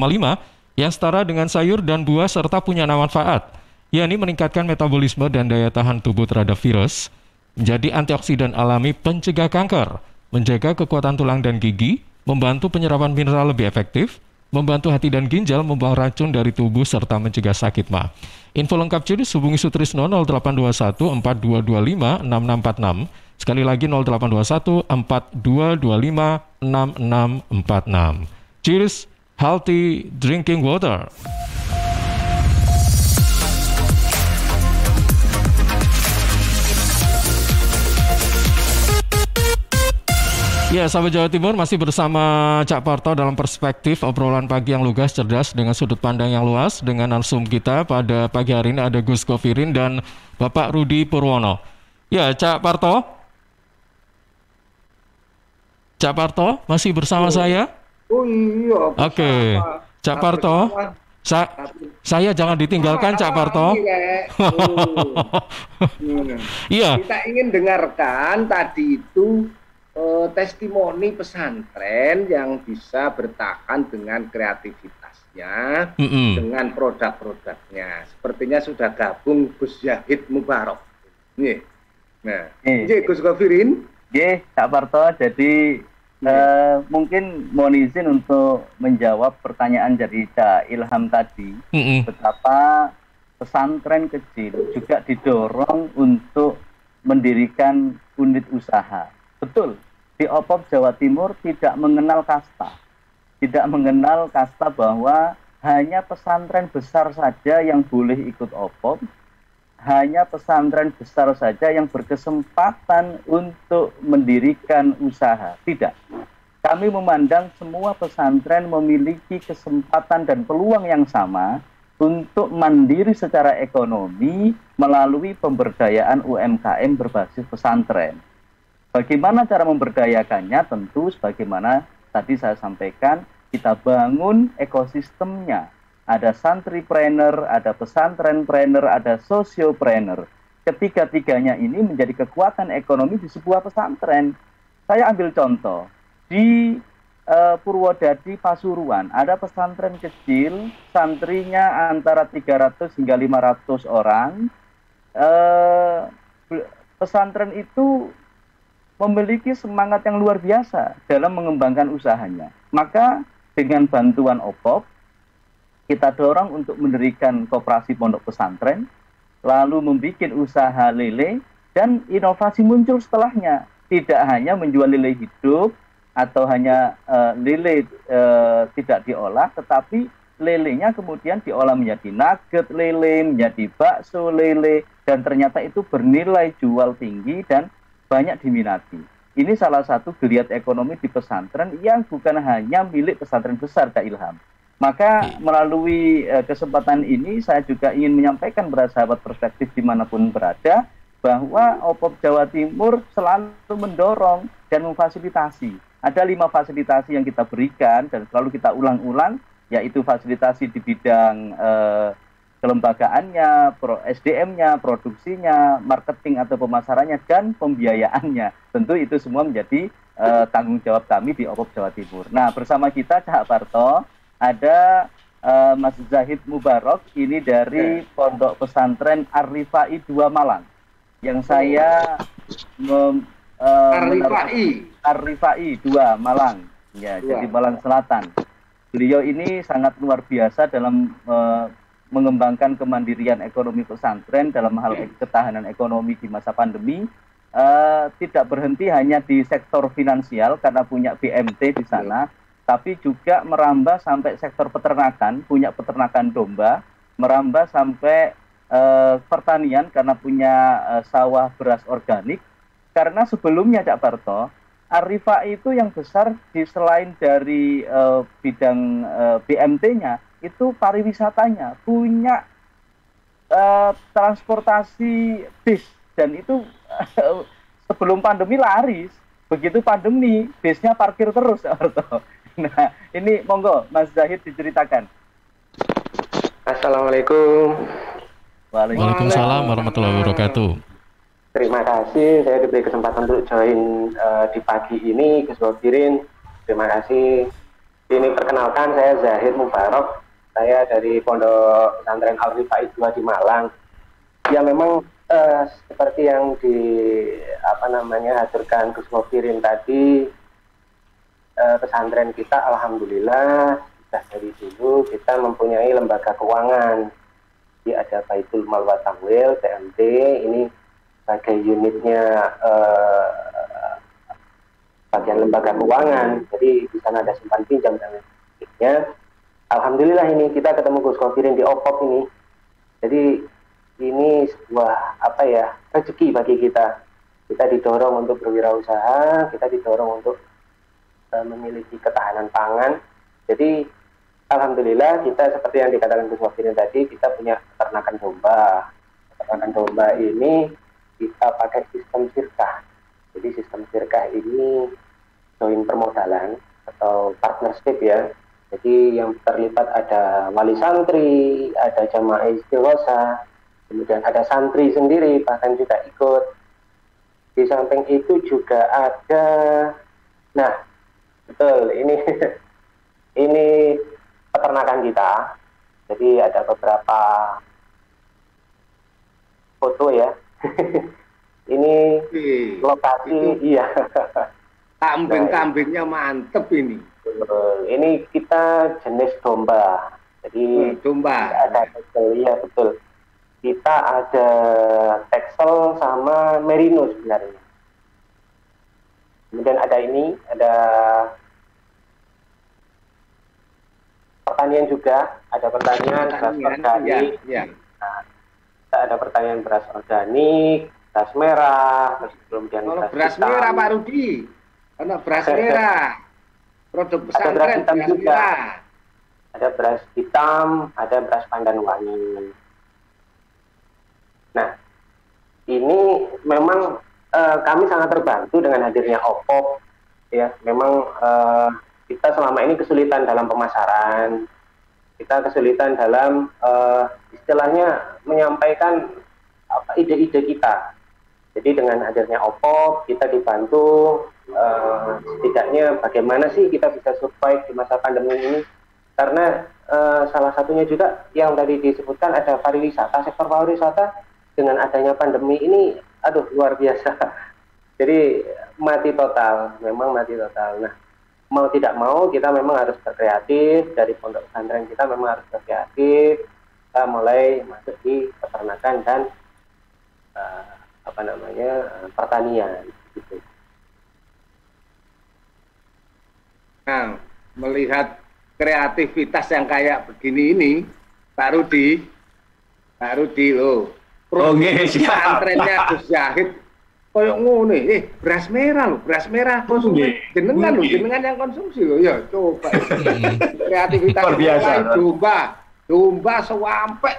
S1: yang setara dengan sayur dan buah serta punya manfaat, yakni meningkatkan metabolisme dan daya tahan tubuh terhadap virus, menjadi antioksidan alami pencegah kanker, menjaga kekuatan tulang dan gigi, membantu penyerapan mineral lebih efektif, membantu hati dan ginjal, membuang racun dari tubuh, serta mencegah sakit ma. Info lengkap Cheers hubungi Sutrisno 0821 4225 6646. Sekali lagi 0821 4225 6646. Cheers, healthy drinking water. Ya, sahabat Jawa Timur, masih bersama Cak Parto dalam perspektif obrolan pagi yang lugas, cerdas, dengan sudut pandang yang luas. Dengan narsum kita pada pagi hari ini ada Gus Govirin dan Bapak Rudi Purwono. Ya, Cak Parto. Cak Parto masih bersama saya?
S2: Oh iya.
S1: Oke. Cak Parto. Saya jangan ditinggalkan, Cak Parto. Iya.
S2: Kita ingin dengarkan tadi itu testimoni pesantren yang bisa bertahan dengan kreativitasnya, dengan produk-produknya. Sepertinya sudah gabung Gus Zahid Mubarok. Nih, nah, Gus Govirin.
S4: Kak Parto. Jadi mungkin mohon izin untuk menjawab pertanyaan dari Cak Ilham tadi, betapa pesantren kecil juga didorong untuk mendirikan unit usaha. Betul, di OPOP Jawa Timur tidak mengenal kasta. Tidak mengenal kasta bahwa hanya pesantren besar saja yang boleh ikut OPOP, hanya pesantren besar saja yang berkesempatan untuk mendirikan usaha. Tidak. Kami memandang semua pesantren memiliki kesempatan dan peluang yang sama untuk mandiri secara ekonomi melalui pemberdayaan UMKM berbasis pesantren. Bagaimana cara memberdayakannya? Tentu sebagaimana tadi saya sampaikan, kita bangun ekosistemnya. Ada santripreneur, ada pesantrenpreneur, ada sosiopreneur. Ketiga-tiganya ini menjadi kekuatan ekonomi di sebuah pesantren. Saya ambil contoh, di Purwodadi Pasuruan, ada pesantren kecil, santrinya antara 300 hingga 500 orang. Pesantren itu memiliki semangat yang luar biasa dalam mengembangkan usahanya. Maka dengan bantuan OPOP, kita dorong untuk mendirikan koperasi pondok pesantren, lalu membuat usaha lele, dan inovasi muncul setelahnya. Tidak hanya menjual lele hidup, atau hanya lele tidak diolah, tetapi lelenya kemudian diolah menjadi nugget lele, menjadi bakso lele, dan ternyata itu bernilai jual tinggi dan banyak diminati. Ini salah satu geliat ekonomi di pesantren yang bukan hanya milik pesantren besar, Kak Ilham. Maka melalui kesempatan ini saya juga ingin menyampaikan kepada sahabat perspektif dimanapun berada, bahwa OPOP Jawa Timur selalu mendorong dan memfasilitasi. Ada 5 fasilitasi yang kita berikan dan selalu kita ulang-ulang, yaitu fasilitasi di bidang kelembagaannya, SDM-nya, produksinya, marketing atau pemasarannya, dan pembiayaannya. Tentu itu semua menjadi tanggung jawab kami di OPOP Jawa Timur. Nah, bersama kita Cak Parto ada Mas Zahid Mubarok, ini dari Pondok Pesantren Ar-Rifai 2 Malang. yang saya Ar-Rifai 2 Malang, ya, jadi Malang Selatan. Beliau ini sangat luar biasa dalam mengembangkan kemandirian ekonomi pesantren dalam hal ketahanan ekonomi di masa pandemi. Tidak berhenti hanya di sektor finansial karena punya BMT di sana, tapi juga merambah sampai sektor peternakan, punya peternakan domba, merambah sampai pertanian karena punya sawah beras organik. Karena sebelumnya Cak Barto, Ar-Rifai itu yang besar selain dari bidang BMT-nya, itu pariwisatanya, punya transportasi bis, dan itu sebelum pandemi laris, begitu pandemi bisnya parkir terus Cak Barto. Nah, ini monggo Mas Zahid diceritakan.
S14: Assalamualaikum.
S1: Waalaikumsalam warahmatullahi wabarakatuh.
S14: Terima kasih, saya diberi kesempatan untuk join di pagi ini, Gus Govirin. Terima kasih. Ini perkenalkan, saya Zahid Mubarok. Saya dari Pondok Pesantren Al-Rifai 2 di Malang. Ya memang seperti yang haturkan Gus Govirin tadi, pesantren kita alhamdulillah sudah dari dulu kita mempunyai lembaga keuangan. Jadi ada Baitul Mal wa Tamwil, BMT, ini sebagai unitnya bagian lembaga keuangan, jadi di sana ada simpan pinjam dan sebagainya. Alhamdulillah ini kita ketemu Gus Govirin di OPOP ini, jadi ini sebuah rezeki bagi kita. Kita didorong untuk berwirausaha, kita didorong untuk memiliki ketahanan pangan. Jadi alhamdulillah kita seperti yang dikatakan Gus Govirin tadi, kita punya peternakan domba. Peternakan domba ini kita pakai sistem sirkah. Jadi sistem sirkah ini join permodalan atau partnership ya. Jadi yang terlibat ada wali santri, ada jamaah istighosa, kemudian ada santri sendiri bahkan juga ikut. Di samping itu juga ada, nah betul ini peternakan kita. Jadi ada beberapa foto ya. Ini lokasi, iya.
S2: Kambing-kambingnya mantep ini.
S14: Ini kita jenis domba. Jadi
S2: domba.
S14: Ada Texel, iya betul. Kita ada Texel sama Merino sebenarnya. Kemudian ada ini, ada pertanian juga, ada pertanian beras organik. Ya. Nah, ada pertanian beras organik, beras merah, kemudian
S2: beras merah Pak Rudi, karena beras merah, produk pesantren beras merah.
S14: Ada beras hitam, ada beras pandan wangi. Nah, ini memang kami sangat terbantu dengan hadirnya OPOP. Ya, memang kita selama ini kesulitan dalam pemasaran. Kita kesulitan dalam istilahnya menyampaikan ide-ide kita. Jadi dengan hadirnya OPOP kita dibantu setidaknya bagaimana sih kita bisa survive di masa pandemi ini. Karena salah satunya juga yang tadi disebutkan ada pariwisata, sektor pariwisata dengan adanya pandemi ini luar biasa. Jadi mati total, memang mati total. Nah, mau tidak mau kita memang harus berkreatif. Dari pondok pesantren kita memang harus berkreatif. Kita mulai masuk di peternakan dan pertanian gitu.
S2: Nah, melihat kreativitas yang kayak begini ini, Pak Rudi loh. Pesantrennya Gus Zahid koyok ngono beras merah loh, beras merah konsumsi jenengan yang konsumsi loh ya, coba kreativitas biasa domba sampai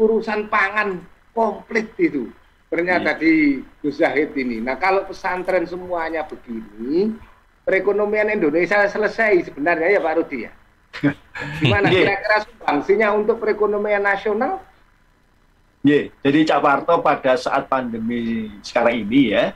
S2: urusan pangan komplit itu ternyata di Gus Zahid ini. Nah, kalau pesantren semuanya begini, perekonomian Indonesia selesai sebenarnya ya Pak Rudi ya. Gimana kira-kira sumbangsinya untuk perekonomian nasional?
S3: Jadi Cak Parto pada saat pandemi sekarang ini ya,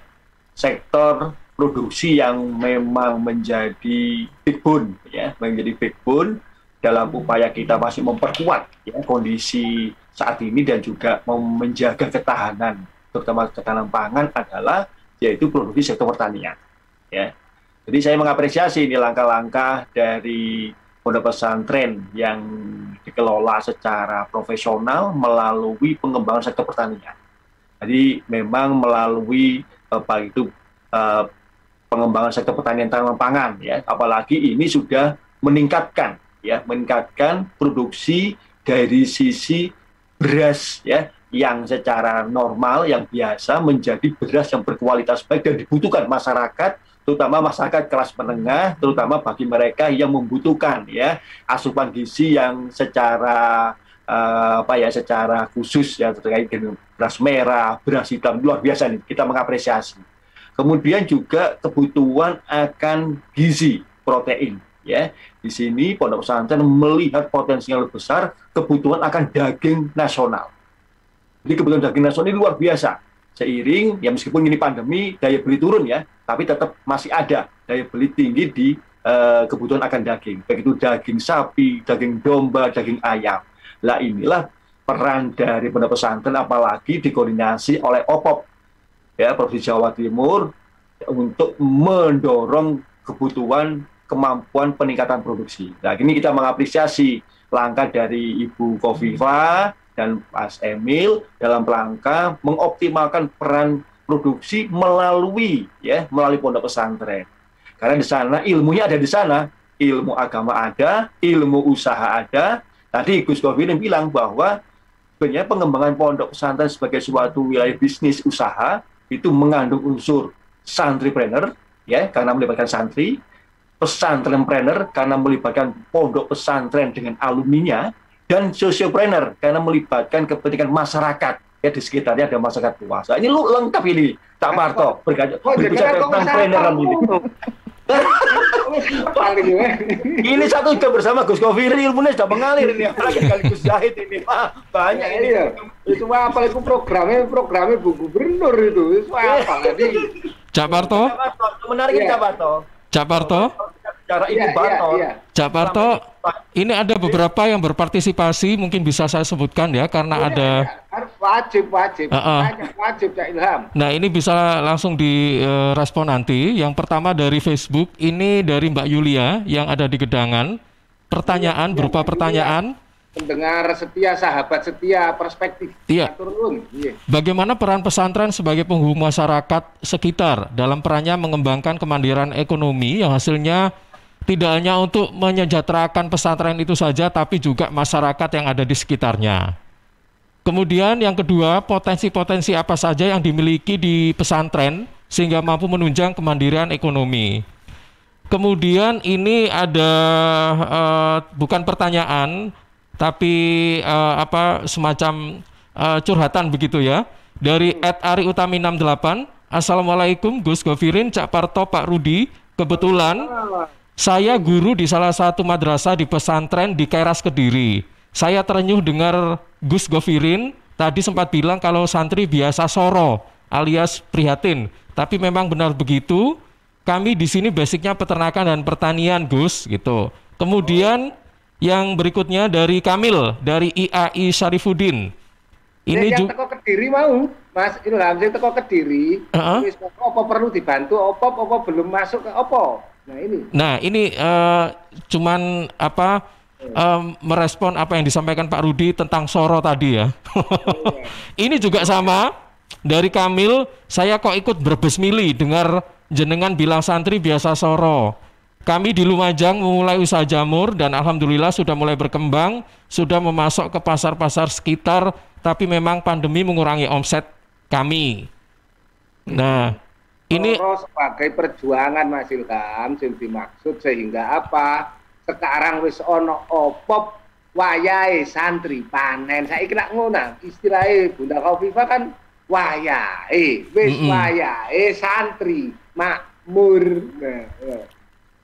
S3: sektor produksi yang memang menjadi backbone ya, menjadi backbone dalam upaya kita masih memperkuat ya kondisi saat ini dan juga menjaga ketahanan terutama ketahanan pangan adalah yaitu produksi sektor pertanian. Ya. Jadi saya mengapresiasi ini langkah-langkah dari pondok pesantren yang dikelola secara profesional melalui pengembangan sektor pertanian. Jadi memang melalui pengembangan sektor pertanian tanaman pangan, ya, apalagi ini sudah meningkatkan produksi dari sisi beras, ya, yang secara normal yang biasa menjadi beras yang berkualitas baik dan dibutuhkan masyarakat, terutama masyarakat kelas menengah, terutama bagi mereka yang membutuhkan, ya, asupan gizi yang secara secara khusus, ya, terkait dengan beras merah, beras hitam, luar biasa nih, kita mengapresiasi. Kemudian juga kebutuhan akan gizi protein, ya. Di sini pondok pesantren melihat potensi yang lebih besar kebutuhan akan daging nasional. Jadi kebutuhan daging nasional ini luar biasa. Seiring, ya meskipun ini pandemi, daya beli turun, ya, tapi tetap masih ada daya beli tinggi di kebutuhan akan daging. Baik itu daging sapi, daging domba, daging ayam. Lah inilah peran dari pondok pesantren, apalagi dikoordinasi oleh OPOP, ya, Provinsi Jawa Timur, untuk mendorong kebutuhan kemampuan peningkatan produksi. Nah, ini kita mengapresiasi langkah dari Ibu Khofifah dan Mas Emil dalam rangka mengoptimalkan peran produksi melalui pondok pesantren. Karena di sana ilmunya ada di sana, ilmu agama ada, ilmu usaha ada. Tadi Gus Khofirin bilang bahwa sebenarnya pengembangan pondok pesantren sebagai suatu wilayah bisnis usaha itu mengandung unsur santripreneur, ya, karena melibatkan santri, pesantrenpreneur karena melibatkan pondok pesantren dengan alumninya, dan sosiopreneur karena melibatkan kepentingan masyarakat, ya, di sekitarnya ada masyarakat luas. Nah, ini lengkap ini, Cak Parto, berbicara tentang trainer ini. Ini satu juga bersama Gus Khofirin, ilmunya sudah mengalir ini, apalagi kali Gus Zahid ini, banyak ini.
S2: Itu apa itu programnya Bu Gubernur itu apa tadi?
S1: Cak Parto,
S3: menarik ini Cak Parto.
S1: Cak Parto, Cak Parto, ini ada beberapa yang berpartisipasi, mungkin bisa saya sebutkan, ya, karena ada
S2: wajib Cak Ilham.
S1: Nah, ini bisa langsung direspon nanti. Yang pertama dari Facebook, ini dari Mbak Yulia yang ada di Gedangan. Pertanyaan berupa pertanyaan.
S2: Pendengar setia, sahabat setia, perspektif.
S1: Iya. Bagaimana peran pesantren sebagai penghubung masyarakat sekitar dalam perannya mengembangkan kemandirian ekonomi yang hasilnya tidak hanya untuk menyejahterakan pesantren itu saja, tapi juga masyarakat yang ada di sekitarnya. Kemudian yang kedua, potensi-potensi apa saja yang dimiliki di pesantren sehingga mampu menunjang kemandirian ekonomi. Kemudian ini ada bukan pertanyaan, tapi semacam curhatan begitu, ya, dari @ariutami68. Assalamualaikum Gus Khofirin, Cak Parto, Pak Rudi. Kebetulan saya guru di salah satu madrasah di pesantren di Keras Kediri. Saya terenyuh dengar Gus Khofirin tadi sempat bilang kalau santri biasa soro alias prihatin. Tapi memang benar begitu. Kami di sini basicnya peternakan dan pertanian, Gus, gitu. Kemudian yang berikutnya dari Kamil dari IAI Syarifuddin. Ini
S2: yang teko Kediri mau, Mas Ilham, yang teko Kediri. Apa perlu dibantu? Apa belum masuk ke apa? Nah ini
S1: cuman merespon apa yang disampaikan Pak Rudi tentang soro tadi, ya. Ini juga sama dari Kamil. Saya kok ikut berbesmili dengar jenengan bilang santri biasa soro. Kami di Lumajang memulai usaha jamur dan alhamdulillah sudah mulai berkembang, sudah memasok ke pasar-pasar sekitar, tapi memang pandemi mengurangi omset kami. Nah, ini
S2: sebagai perjuangan, Mas Ilham, sing dimaksud sehingga apa? Sekarang wis ono opop wayahe santri panen. Saiki nak ngono, istilahnya Bunda Khofifah kan wayahe, wis wayahe santri makmur.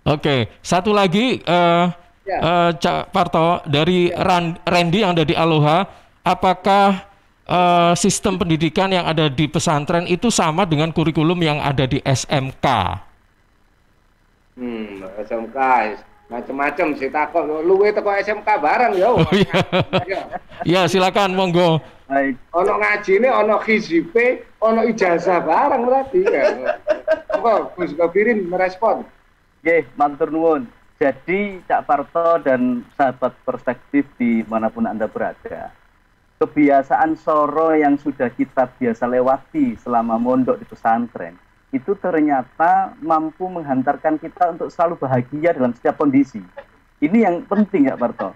S1: Oke, satu lagi Cak Parto dari Randy yang ada di Aloha, apakah sistem pendidikan yang ada di pesantren itu sama dengan kurikulum yang ada di SMK?
S2: SMK macam-macam sih, takut luwe teko SMK bareng, yo.
S1: Ya, silakan monggo
S4: Baik.
S2: Ono ngajine, ono khizipe, ono ijazah bareng berarti ya. Kok Gus Govirin merespon?
S4: Nggih, matur nuwun. Jadi Cak Parto dan sahabat perspektif dimanapun Anda berada, kebiasaan soro yang sudah kita biasa lewati selama mondok di pesantren itu ternyata mampu menghantarkan kita untuk selalu bahagia dalam setiap kondisi. Ini yang penting ya Parto.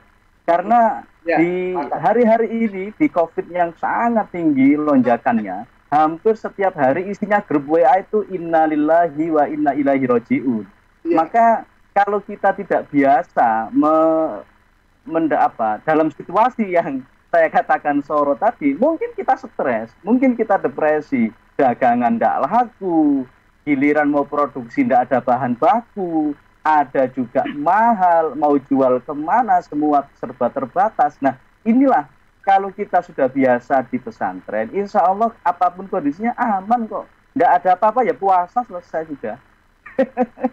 S4: Karena di hari-hari ini di COVID yang sangat tinggi lonjakannya, hampir setiap hari isinya grup WA itu innalillahi wa inna ilaihi rajiun. Maka kalau kita tidak biasa dalam situasi yang saya katakan soro tadi, mungkin kita stres, mungkin kita depresi, dagangan tidak laku, giliran mau produksi tidak ada bahan baku, ada juga mahal, mau jual kemana, semua serba terbatas. Nah, inilah kalau kita sudah biasa di pesantren, insya Allah apapun kondisinya aman kok. Tidak ada apa-apa, ya puasa selesai sudah.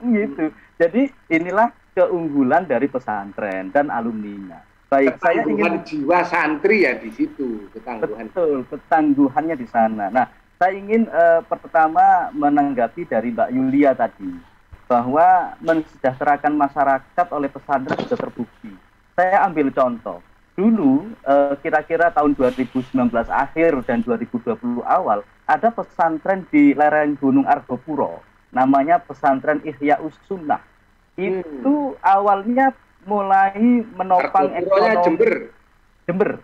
S4: Gitu. Jadi inilah keunggulan dari pesantren dan alumninya. Baik, saya ingin
S2: jiwa santri ya di situ, ketangguhan.
S4: Betul, ketangguhannya di sana. Nah, saya ingin pertama menanggapi dari Mbak Yulia tadi, bahwa mensejahterakan masyarakat oleh pesantren sudah terbukti. Saya ambil contoh. Dulu, kira-kira tahun 2019 akhir dan 2020 awal, ada pesantren di lereng Gunung Argopuro, namanya pesantren Ihya'us Sunnah. Itu awalnya mulai menopang ekonomi Jember.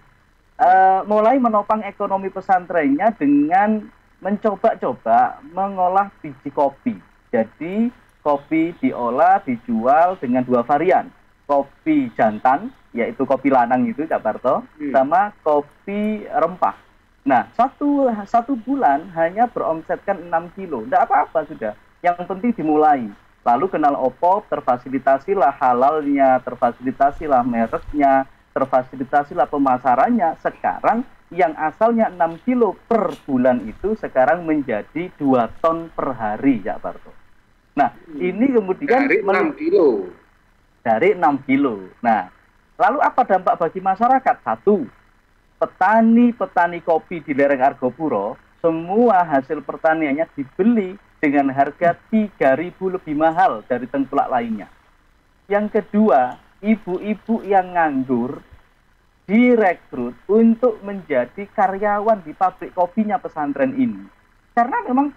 S4: Mulai menopang ekonomi pesantrennya dengan mencoba-coba mengolah biji kopi. Jadi kopi diolah, dijual dengan dua varian. Kopi jantan, yaitu kopi lanang itu, Cak Parto, sama kopi rempah. Nah, satu bulan hanya beromsetkan 6 kilo. Tidak apa-apa sudah. Yang penting dimulai. Lalu kenal OPOP, terfasilitasilah halalnya, terfasilitasilah mereknya, terfasilitasilah pemasarannya. Sekarang yang asalnya 6 kilo per bulan itu sekarang menjadi 2 ton per hari, Cak Parto. Nah, ini kemudian
S2: dari 6 kilo.
S4: Dari 6 kilo. Nah, lalu apa dampak bagi masyarakat? Satu, petani kopi di lereng Argopuro, semua hasil pertaniannya dibeli dengan harga 3.000 lebih mahal dari tengkulak lainnya. Yang kedua, ibu-ibu yang nganggur direkrut untuk menjadi karyawan di pabrik kopinya pesantren ini. Karena memang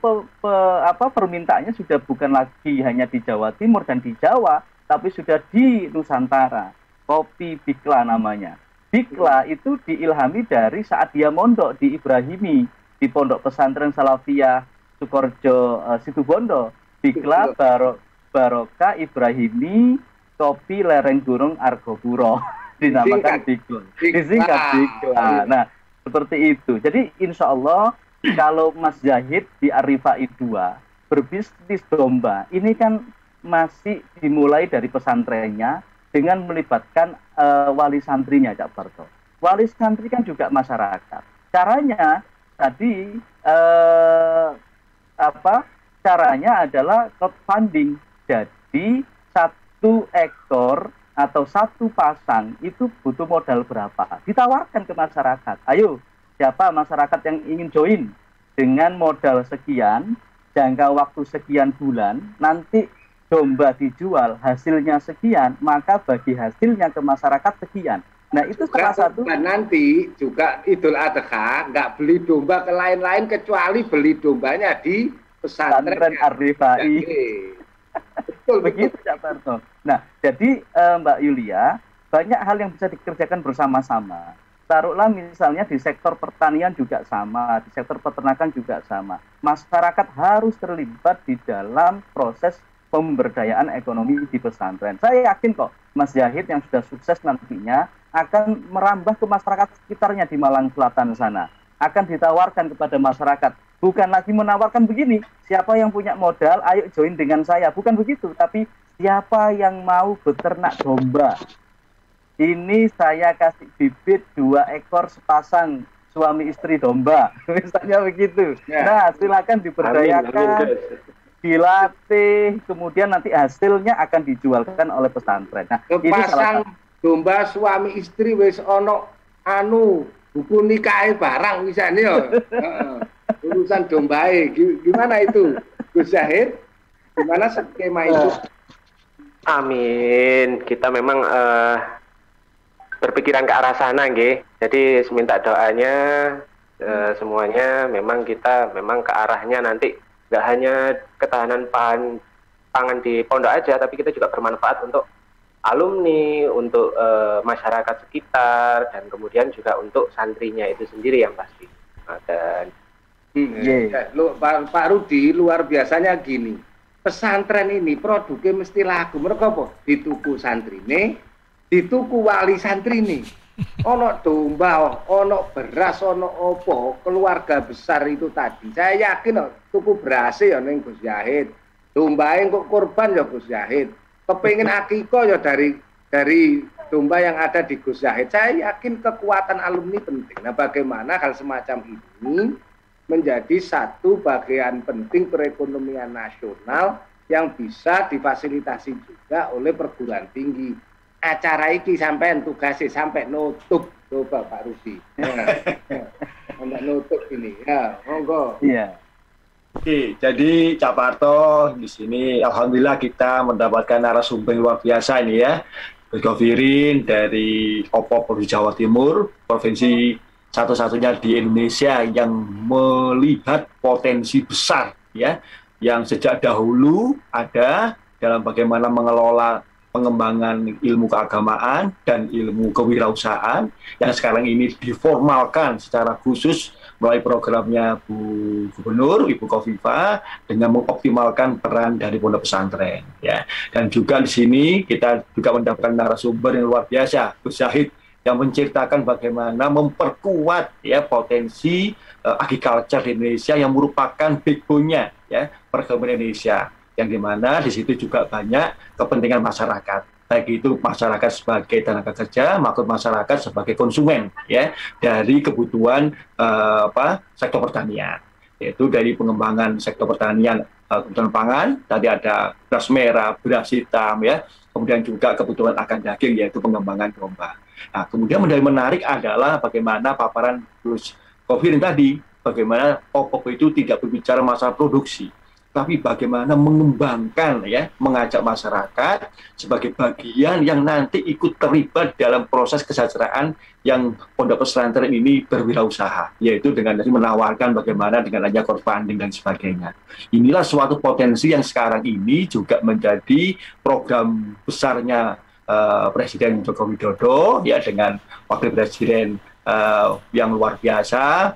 S4: permintaannya sudah bukan lagi hanya di Jawa Timur dan di Jawa, tapi sudah di Nusantara. Kopi Bikla namanya. Bikla itu diilhami dari saat dia mondok di Ibrahimi, di Pondok Pesantren Salafiyah Sukorjo Situbondo. Bikla Barokah Ibrahimi Kopi Lereng Gunung Argopuro. Dinamakan Bikla. Disingkat Bikla. Nah, seperti itu. Jadi insya Allah kalau Mas Zahid di Arifai 2 berbisnis domba, ini kan masih dimulai dari pesantrennya dengan melibatkan wali santrinya, Cak Parto. Wali santri kan juga masyarakat. Caranya tadi caranya adalah crowdfunding. Jadi 1 ekor atau 1 pasang itu butuh modal berapa? Ditawarkan ke masyarakat. Ayo, siapa masyarakat yang ingin join dengan modal sekian, jangka waktu sekian bulan, nanti domba dijual, hasilnya sekian, maka bagi hasilnya ke masyarakat sekian. Nah, itu salah satu.
S2: Dan nanti juga Idul Adha nggak beli domba ke lain-lain kecuali beli dombanya di pesantren
S4: Arifai. Betul, begitu, Cak Parto. Nah, jadi Mbak Yulia, banyak hal yang bisa dikerjakan bersama-sama. Taruhlah misalnya di sektor pertanian juga sama, di sektor peternakan juga sama. Masyarakat harus terlibat di dalam proses pemberdayaan ekonomi di pesantren. Saya yakin kok Mas Zahid yang sudah sukses nantinya akan merambah ke masyarakat sekitarnya di Malang Selatan sana. Akan ditawarkan kepada masyarakat. Bukan lagi menawarkan begini, siapa yang punya modal, ayo join dengan saya. Bukan begitu, tapi siapa yang mau beternak domba. Ini saya kasih bibit 2 ekor sepasang suami istri domba, misalnya begitu. Nah, silakan diberdayakan, dilatih, kemudian nanti hasilnya akan dijualkan oleh pesantren. Nah,
S2: ini domba suami istri wis ono buku nikah barang misalnya ya. Urusan dombae gimana itu Gus Zahid? Gimana skema itu?
S14: Amin. Kita memang berpikiran ke arah sana nggih. Jadi minta doanya semuanya memang kita memang ke arahnya nanti nggak hanya ketahanan pangan di pondok aja, tapi kita juga bermanfaat untuk alumni, untuk masyarakat sekitar, dan kemudian juga untuk santrinya itu sendiri yang pasti. Dan
S2: Pak Rudi, luar biasanya gini, pesantren ini produknya mesti laku. Mereka apa? Dituku santrine, dituku wali santrine. Ono domba, ono beras, ono opo, keluarga besar itu tadi. Saya yakin tuku beras ya ning Gus Zahid. Domba kok kurban ya Gus Zahid. Kepengin akikoh ya dari domba yang ada di Gus Zahid. Saya yakin kekuatan alumni penting. Nah, bagaimana hal semacam ini menjadi satu bagian penting perekonomian nasional yang bisa difasilitasi juga oleh perguruan tinggi. Acara iki sampai tugasnya sampai nutup, coba Pak Rudi. Sampai nutup ini, ya, monggo.
S3: Iya. Oke, jadi Cak Parto di sini, alhamdulillah kita mendapatkan narasumber luar biasa ini ya, Gus Govirin dari OPOP Provinsi Jawa Timur, provinsi satu-satunya di Indonesia yang melihat potensi besar ya, yang sejak dahulu ada dalam bagaimana mengelola pengembangan ilmu keagamaan dan ilmu kewirausahaan yang sekarang ini diformalkan secara khusus melalui programnya Bu Gubernur Ibu Khofifah dengan mengoptimalkan peran dari pondok pesantren ya. Dan juga di sini kita juga mendapatkan narasumber yang luar biasa, Gus Zahid, yang menceritakan bagaimana memperkuat ya potensi agriculture di Indonesia yang merupakan backbone-nya ya perekonomian Indonesia, yang dimana di situ juga banyak kepentingan masyarakat, baik itu masyarakat sebagai tenaga kerja maupun masyarakat sebagai konsumen ya dari kebutuhan sektor pertanian, yaitu dari pengembangan sektor pertanian, kebutuhan pangan tadi ada beras merah, beras hitam ya, kemudian juga kebutuhan akan daging yaitu pengembangan domba. Nah, kemudian menjadi menarik adalah bagaimana paparan Gus Govirin tadi, bagaimana OPOP itu tidak berbicara masalah produksi, tapi bagaimana mengembangkan ya, mengajak masyarakat sebagai bagian yang nanti ikut terlibat dalam proses kesejahteraan yang pondok pesantren ini berwirausaha, yaitu dengan menawarkan bagaimana dengan adanya crowdfunding dan sebagainya. Inilah suatu potensi yang sekarang ini juga menjadi program besarnya Presiden Joko Widodo ya, dengan Wakil Presiden yang luar biasa,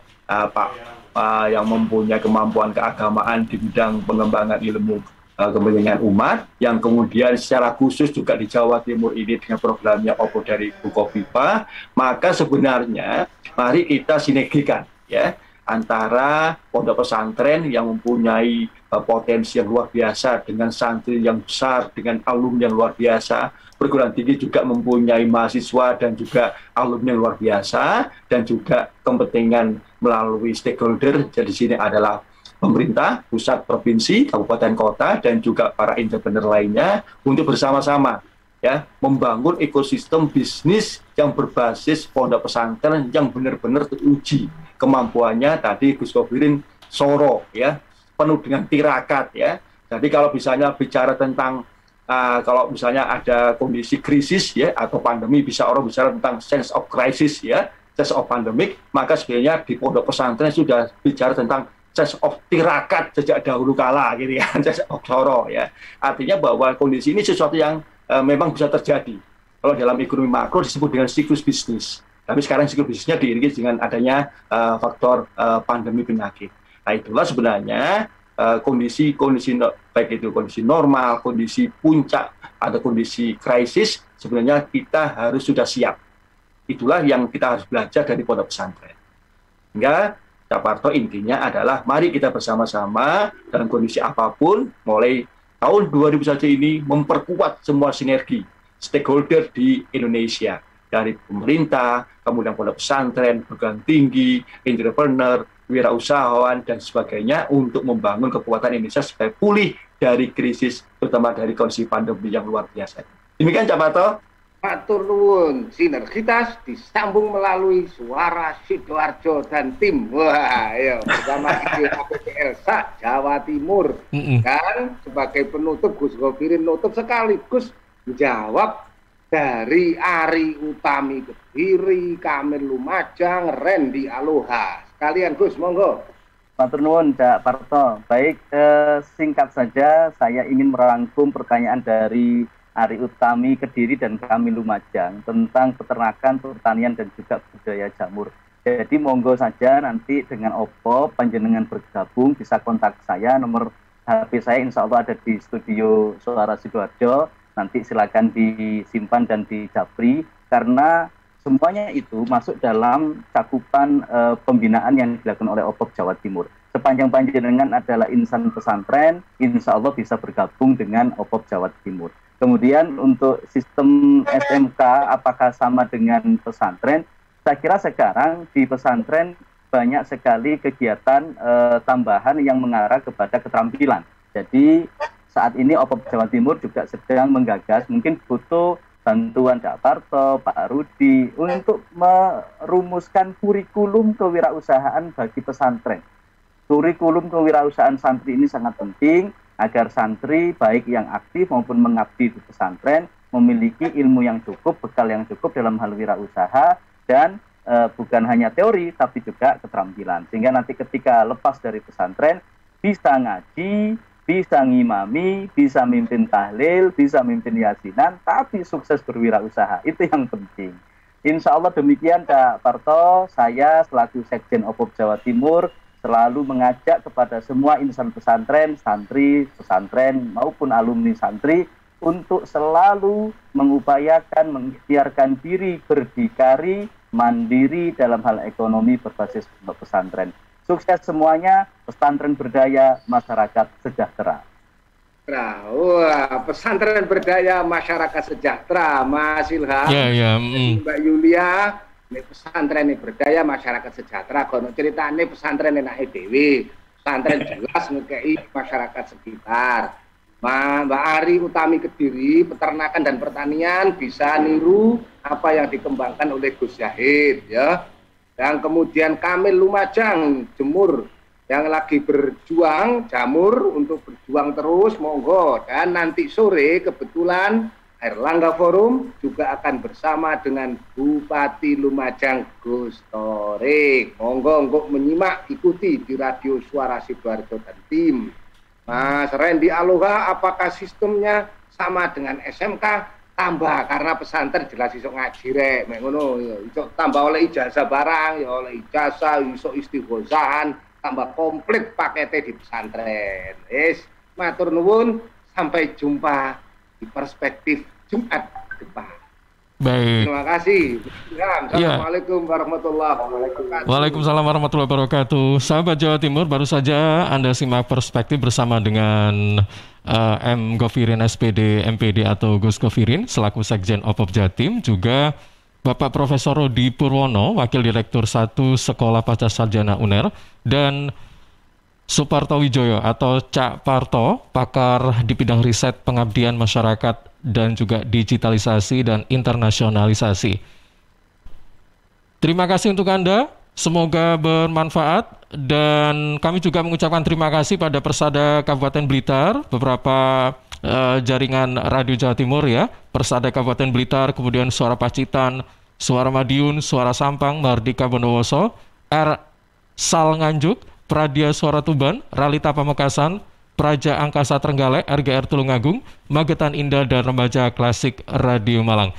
S3: yang mempunyai kemampuan keagamaan di bidang pengembangan ilmu kepentingan umat, yang kemudian secara khusus juga di Jawa Timur ini dengan programnya OPO dari Bu Khofifah. Maka sebenarnya mari kita sinergikan ya antara pondok pesantren yang mempunyai potensi yang luar biasa dengan santri yang besar, dengan alumni yang luar biasa, perguruan tinggi juga mempunyai mahasiswa dan juga alumni yang luar biasa, dan juga kepentingan melalui stakeholder. Jadi di sini adalah pemerintah, pusat, provinsi, kabupaten, kota, dan juga para entrepreneur lainnya untuk bersama-sama ya membangun ekosistem bisnis yang berbasis pondok pesantren yang benar-benar teruji kemampuannya. Tadi Gus Govirin soro ya, penuh dengan tirakat ya. Jadi kalau misalnya bicara tentang kalau misalnya ada kondisi krisis ya atau pandemi, bisa orang bicara tentang sense of crisis ya, sense of pandemic, maka sebenarnya di pondok pesantren sudah bicara tentang sense of tirakat sejak dahulu kala gitu ya, sense of soro ya. Artinya bahwa kondisi ini sesuatu yang memang bisa terjadi. Kalau dalam ekonomi makro disebut dengan siklus bisnis. Tapi sekarang siklus bisnisnya diiringi dengan adanya faktor pandemi penyakit. Nah, itulah sebenarnya kondisi baik itu kondisi normal, kondisi puncak atau kondisi krisis, sebenarnya kita harus sudah siap. Itulah yang kita harus belajar dari pondok pesantren. Hingga Cak Parto intinya adalah mari kita bersama-sama dalam kondisi apapun mulai tahun 2000 saja ini memperkuat semua sinergi stakeholder di Indonesia, dari pemerintah, kemudian pondok pesantren, perguruan tinggi, entrepreneur, wirausahawan, dan sebagainya untuk membangun kekuatan Indonesia supaya pulih dari krisis, terutama dari kondisi pandemi yang luar biasa. Demikian Cak Parto.
S2: Matur nuwun, sinergitas disambung melalui suara Sidoarjo dan tim. Wah, ayo bersama IGAPPL Jawa Timur. Dan sebagai penutup Gus Govirin nutup sekaligus menjawab dari Ari Utami Kediri, Kamil Lumajang, Randy Aloha. Sekalian Gus, monggo.
S4: Matur nuwun, Cak Parto. Baik, singkat saja saya ingin merangkum pertanyaan dari Ari Utami Kediri dan Kamil Lumajang tentang peternakan, pertanian dan juga budaya jamur. Jadi monggo saja nanti dengan Oppo panjenengan bergabung bisa kontak saya, nomor HP saya insya Allah ada di studio Suara Sidoarjo. Nanti silakan disimpan dan dijapri karena semuanya itu masuk dalam cakupan pembinaan yang dilakukan oleh Oppo Jawa Timur. Sepanjang panjenengan adalah insan pesantren, insya Allah bisa bergabung dengan Oppo Jawa Timur. Kemudian untuk sistem SMK apakah sama dengan pesantren? Saya kira sekarang di pesantren banyak sekali kegiatan tambahan yang mengarah kepada keterampilan. Jadi saat ini Oppo Jawa Timur juga sedang menggagas, mungkin butuh bantuan Cak Parto, Pak Rudi untuk merumuskan kurikulum kewirausahaan bagi pesantren. Kurikulum kewirausahaan santri ini sangat penting agar santri baik yang aktif maupun mengabdi di pesantren memiliki ilmu yang cukup, bekal yang cukup dalam hal wirausaha dan bukan hanya teori tapi juga keterampilan. Sehingga nanti ketika lepas dari pesantren bisa ngaji, bisa ngimami, bisa mimpin tahlil, bisa mimpin yasinan, tapi sukses berwirausaha. Itu yang penting. Insya Allah demikian Kak Parto, saya selaku Sekjen Oppo Jawa Timur selalu mengajak kepada semua insan pesantren, santri, pesantren maupun alumni santri untuk selalu mengupayakan, mengikhtiarkan diri berdikari, mandiri dalam hal ekonomi berbasis pesantren. Sukses semuanya, pesantren berdaya, masyarakat sejahtera.
S2: Wah, pesantren berdaya, masyarakat sejahtera, Mas Ilham, Mbak Yulia. Ini pesantren ini berdaya, masyarakat sejahtera. Kono ceritane pesantren enak dhewe. Pesantren jelas ngekei masyarakat sekitar. Mbak Ari Utami Kediri, peternakan dan pertanian bisa niru apa yang dikembangkan oleh Gus Zahid ya. Dan kemudian Kamil Lumajang, Jemur yang lagi berjuang jamur untuk berjuang terus, monggo. Dan nanti sore kebetulan Airlangga Forum juga akan bersama dengan Bupati Lumajang Gus Torik. Monggo untuk menyimak, ikuti di Radio Suara Sidoarjo dan tim. Mas Randy Aloha, apakah sistemnya sama dengan SMK? Tambah, karena pesantren jelas iso ngaji rek, ngono ya. Iso tambah oleh ijazah barang, ya oleh ijazah, iso istighosahan, tambah komplit paketnya di pesantren. Matur nuwun, sampai jumpa di perspektif Jumat depan.
S1: Baik.
S2: Terima kasih. Assalamualaikum warahmatullahi wabarakatuh.
S1: Waalaikumsalam warahmatullahi wabarakatuh. Sahabat Jawa Timur, baru saja Anda simak perspektif bersama dengan M. Govirin SPD MPD atau Gus Govirin selaku Sekjen Oppo Jatim, juga Bapak Profesor Rodi Purwono, Wakil Direktur 1 Sekolah Pasca Sarjana UNER, dan Suparto Wijoyo atau Cak Parto, pakar di bidang riset pengabdian masyarakat dan juga digitalisasi dan internasionalisasi. Terima kasih untuk Anda, semoga bermanfaat, dan kami juga mengucapkan terima kasih pada Persada Kabupaten Blitar, beberapa jaringan Radio Jawa Timur ya, Persada Kabupaten Blitar, kemudian Suara Pacitan, Suara Madiun, Suara Sampang, Mardika Bondowoso, R. Sal Nganjuk, Pradia Suara Tuban, Ralita Pamekasan, Praja Angkasa Trenggalek, RGR Tulungagung, Magetan Indah, dan Remaja Klasik Radio Malang.